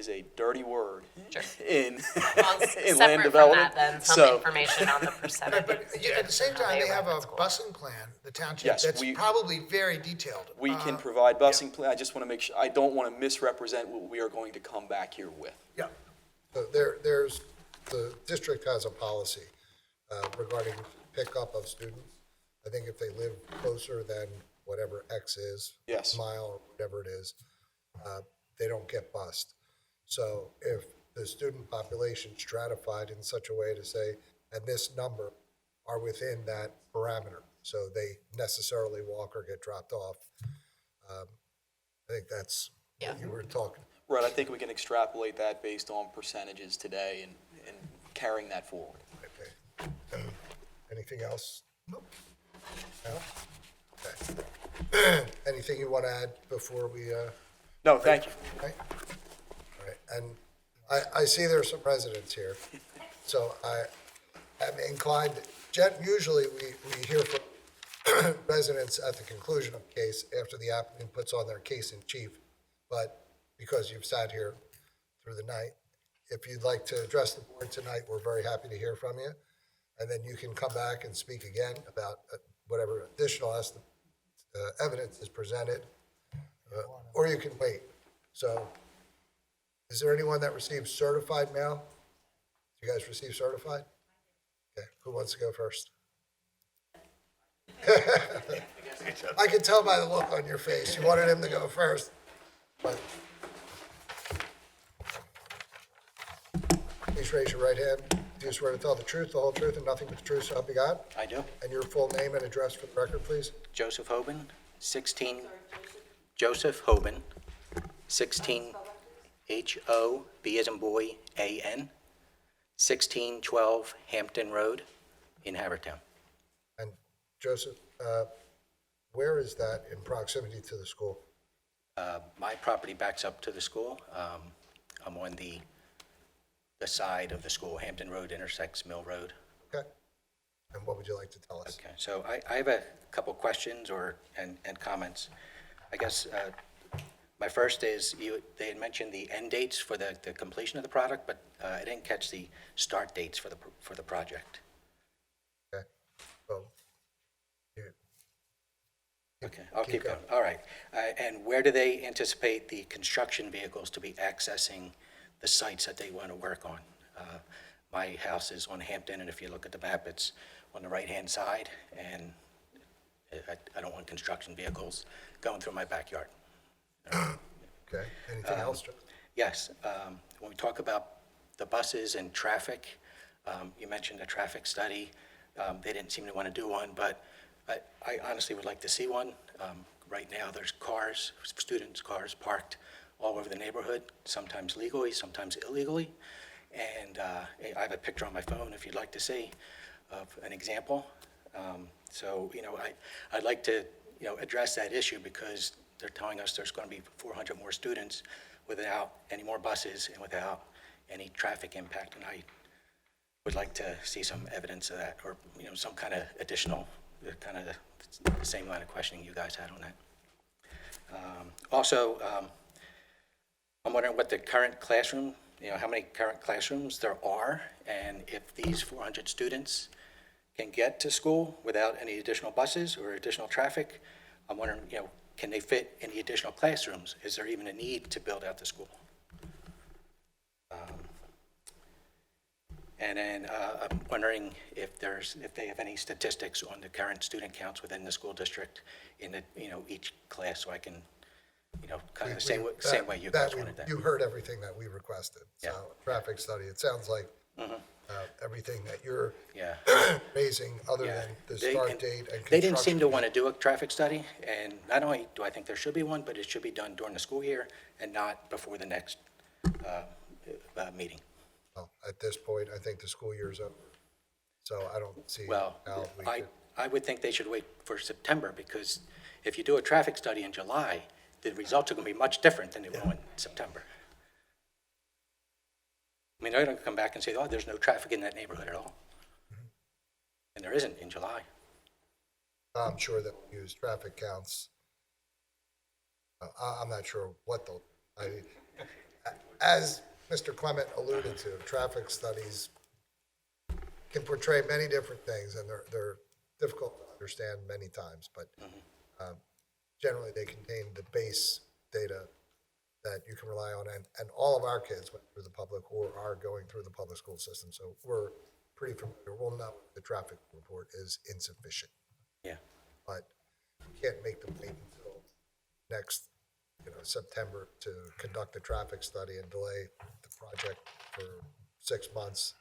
a dirty word Sure. in Well, in land separate from development. that, then, some So, information on the percentage. but at the same time, they have a busing plan, the township, Yes, that's we- probably very detailed. we can provide busing plan. I just want to make sure, I don't want to misrepresent what we are going to come back here with. Yeah. So the district has a policy regarding pickup of students. I think if they live closer than whatever X is. Yes. Mile, or whatever it is, they don't get bused. So if the student population stratified in such a way to say, and this number are within that parameter, so they necessarily walk or get dropped off, I think that's what you were talking. Right, I think we can extrapolate that based on percentages today and carrying that forward. Okay. Anything else? Nope. No? Okay. Anything you want to add before we, No, thank you. okay? All right, and I see there are some residents here, so I am inclined, usually we hear from residents at the conclusion of the case after the applicant puts on their case in chief, but because you've sat here through the night, if you'd like to address the board tonight, we're very happy to hear from you. And then you can come back and speak again about whatever additional evidence is presented, or you can wait. So is there anyone that receives certified mail? Do you guys receive certified? Okay, who wants to go first? I can tell by the look on your face, you wanted him to go first, but. Please raise your right hand. Do you swear to tell the truth, the whole truth, and nothing but the truth, so help you God? I do. And your full name and address for the record, please? Joseph Hoban, 16, Joseph Hoban, 16, H-O-B as in boy, A-N, 1612 Hampton Road in Havertown. And Joseph, where is that in proximity to the school? My property backs up to the school. I'm on the side of the school. Hampton Road intersects Mill Road. Okay. And what would you like to tell us? Okay, so I have a couple questions and comments. I guess my first is, they had mentioned the end dates for the completion of the product, but I didn't catch the start dates for the project. Okay. Well, Okay, I'll keep going. All right. And where do they anticipate the construction vehicles to be accessing the sites that they want to work on? My house is on Hampton, and if you look at the map, it's on the right-hand side, and I don't want construction vehicles going through my backyard. Okay. Anything else, Joe? Yes, when we talk about the buses and traffic, You mentioned a traffic study. They didn't seem to want to do one, but I honestly would like to see one. Right now, there's cars, students' cars parked all over the neighborhood, sometimes legally, sometimes illegally. And I have a picture on my phone, if you'd like to see, of an example. So, I'd like to, address that issue because they're telling us there's going to be 400 more students without any more buses and without any traffic impact. And I would like to see some evidence of that, or, some kind of additional, kind of the same line of questioning you guys had on that. Also, I'm wondering what the current classroom, how many current classrooms there are, and if these 400 students can get to school without any additional buses or additional traffic. I'm wondering, can they fit any additional classrooms? Is there even a need to build out the school? And then I'm wondering if they have any statistics on the current student counts within the school district in the, each class, so I can, kind of the same way you guys wanted that. You heard everything that we requested. So, Yeah. traffic study, it sounds like everything that you're Yeah. raising, other Yeah. than the start date and They didn't seem to construction. want to do a traffic study, and not only do I think there should be one, but it should be done during the school year and not before the next meeting. Well, at this point, I think the school year's over. So I don't see Well, how we could. I would think they should wait for September, because if you do a traffic study in July, the results are going to be much different than they will in September. I mean, they're going to come back and say, oh, there's no traffic in that neighborhood at all. And there isn't in July. I'm sure that we use traffic counts. I'm not sure what as Mr. Clement alluded to, traffic studies can portray many different things, and they're difficult to understand many times, but generally they contain the base data that you can rely on, and all of our kids went through the public or are going through the public school system, so we're pretty familiar. We'll know the traffic report is insufficient. Yeah. But we can't make them wait until next, September to conduct a traffic study and delay the project for 6 months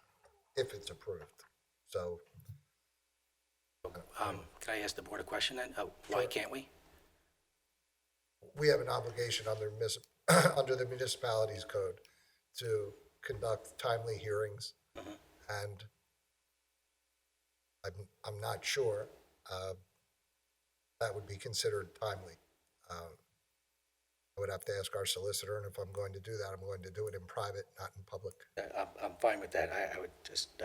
if it's approved. So. Can I ask the board a question then? Why can't we? We have an obligation under under the municipalities code to conduct timely hearings, and I'm not sure that would be considered timely. I would have to ask our solicitor, and if I'm going to do that, I'm going to do it in private, not in public. I'm fine with that. I would just,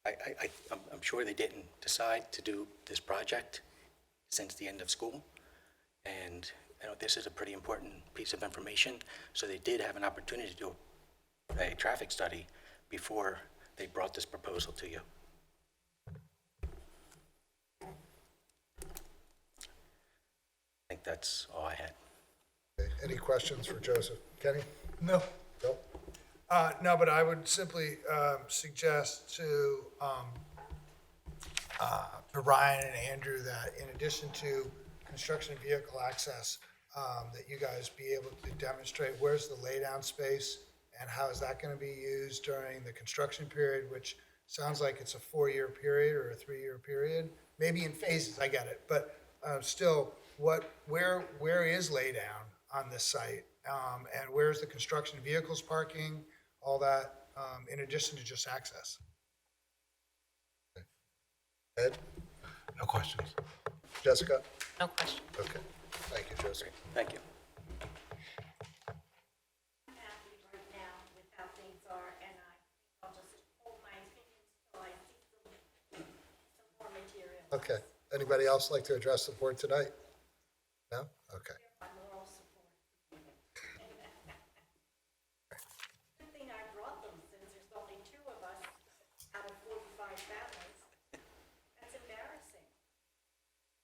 I'm sure they didn't decide to do this project since the end of school. And, this is a pretty important piece of information. So they did have an opportunity to do a traffic study before they brought this proposal to you. I think that's all I had. Okay. Any questions for Joseph? Kenny? No. No? No, but I would simply suggest to Ryan and Andrew that in addition to construction vehicle access, that you guys be able to demonstrate where's the laydown space and how is that going to be used during the construction period, which sounds like it's a 4-year period or a 3-year period, maybe in phases, I get it, but still, where is laydown on this site? And where's the construction vehicles parking, all that, in addition to just access? Ed? No questions. Jessica? No question. Okay. Thank you, Joseph. Thank you. I'm happy right now with how things are, and I'll just hold my opinions until I see some more material. Okay. Anybody else like to address the board tonight? No? Okay. My moral support. Good thing I brought them, since there's only 2 of us out of 45 families. That's embarrassing.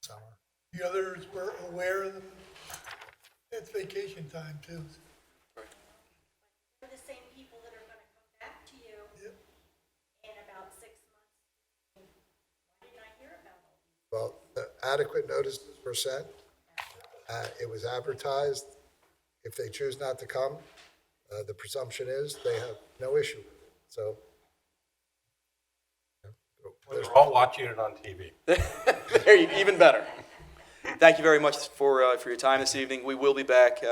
Summer? The others were aware of them. It's vacation time too. They're the same people that are gonna come back to you in about 6 months. Why didn't I hear about all these? Well, the adequate notices were sent. It was advertised. If they choose not to come, the presumption is they have no issue. So We're all watching it on TV. There even better. Thank you very much for your time this evening. We will be back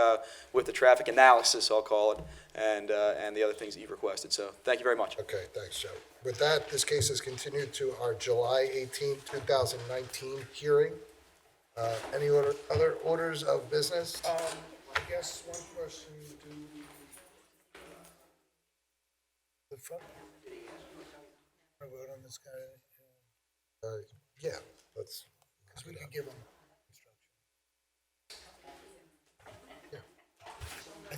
with the traffic analysis, I'll call it, and the other things that you've requested. So thank you very much. Okay, thanks, Joe. With that, this case is continued to our July 18, 2019 hearing. Any other orders of business? I guess one question, the front, I vote on this guy, Yeah, let's, because we could give him instruction. I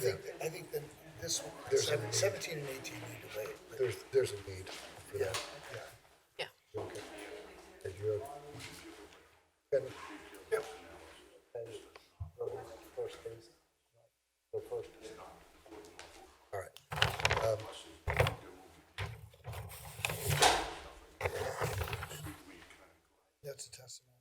think that this one, There's a need. 17 and 18 need to wait. but- there's a need for that. Yeah. Okay. Did you? Good. Yep. First case? Go first. All right. That's a testimony.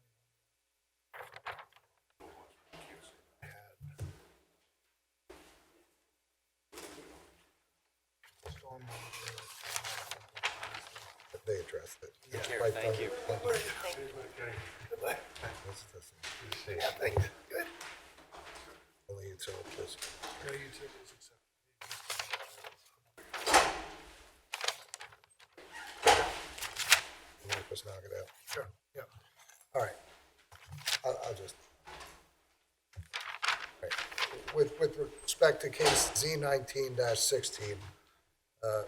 They addressed it. Yeah. Right, Thank you. Goodbye. That's the- Yeah, thank you. Good. Only utilities. No utilities except. Just knock it out. Sure, yeah. All right. I'll just. All right. With respect to case Z19-16, are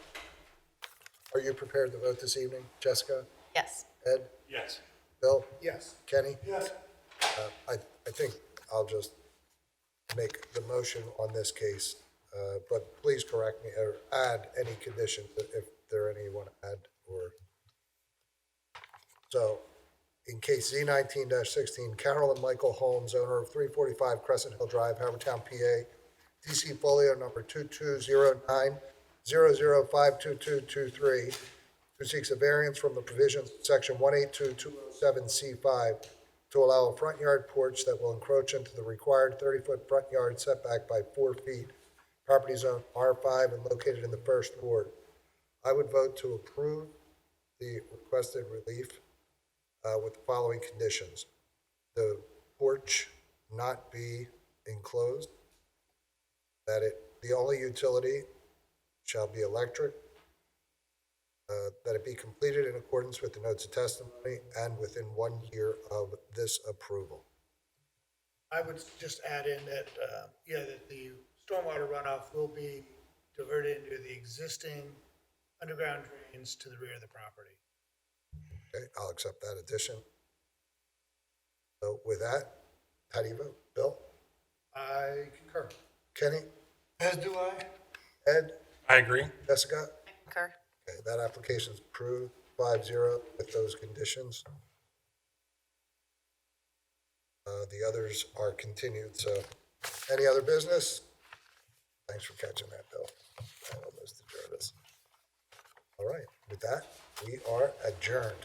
you prepared to vote this evening? Jessica? Yes. Ed? Yes. Bill? Yes. Kenny? Yes. I think I'll just make the motion on this case, but please correct me or add any conditions if there are any you want to add or. So, in case Z19-16, Carol and Michael Holmes, owner of 345 Crescent Hill Drive, Haverford Town, PA, DC folio number 2209-0052223, who seeks a variance from the provisions of section 182-207C5 to allow a front yard porch that will encroach into the required 30-foot front yard setback by 4 feet, property zone R5 and located in the first ward. I would vote to approve the requested relief with the following conditions. The porch not be enclosed, that the only utility shall be electric, that it be completed in accordance with the notes of testimony and within 1 year of this approval. I would just add in that, that the stormwater runoff will be diverted into the existing underground drains to the rear of the property. Okay, I'll accept that addition. So with that, how do you vote? Bill? I concur. Kenny? As do I. Ed? I agree. Jessica? Concur. Okay, that application is approved 5-0 with those conditions. The others are continued, so any other business? Thanks for catching that, Bill. I almost adjourned us. All right, with that, we are adjourned.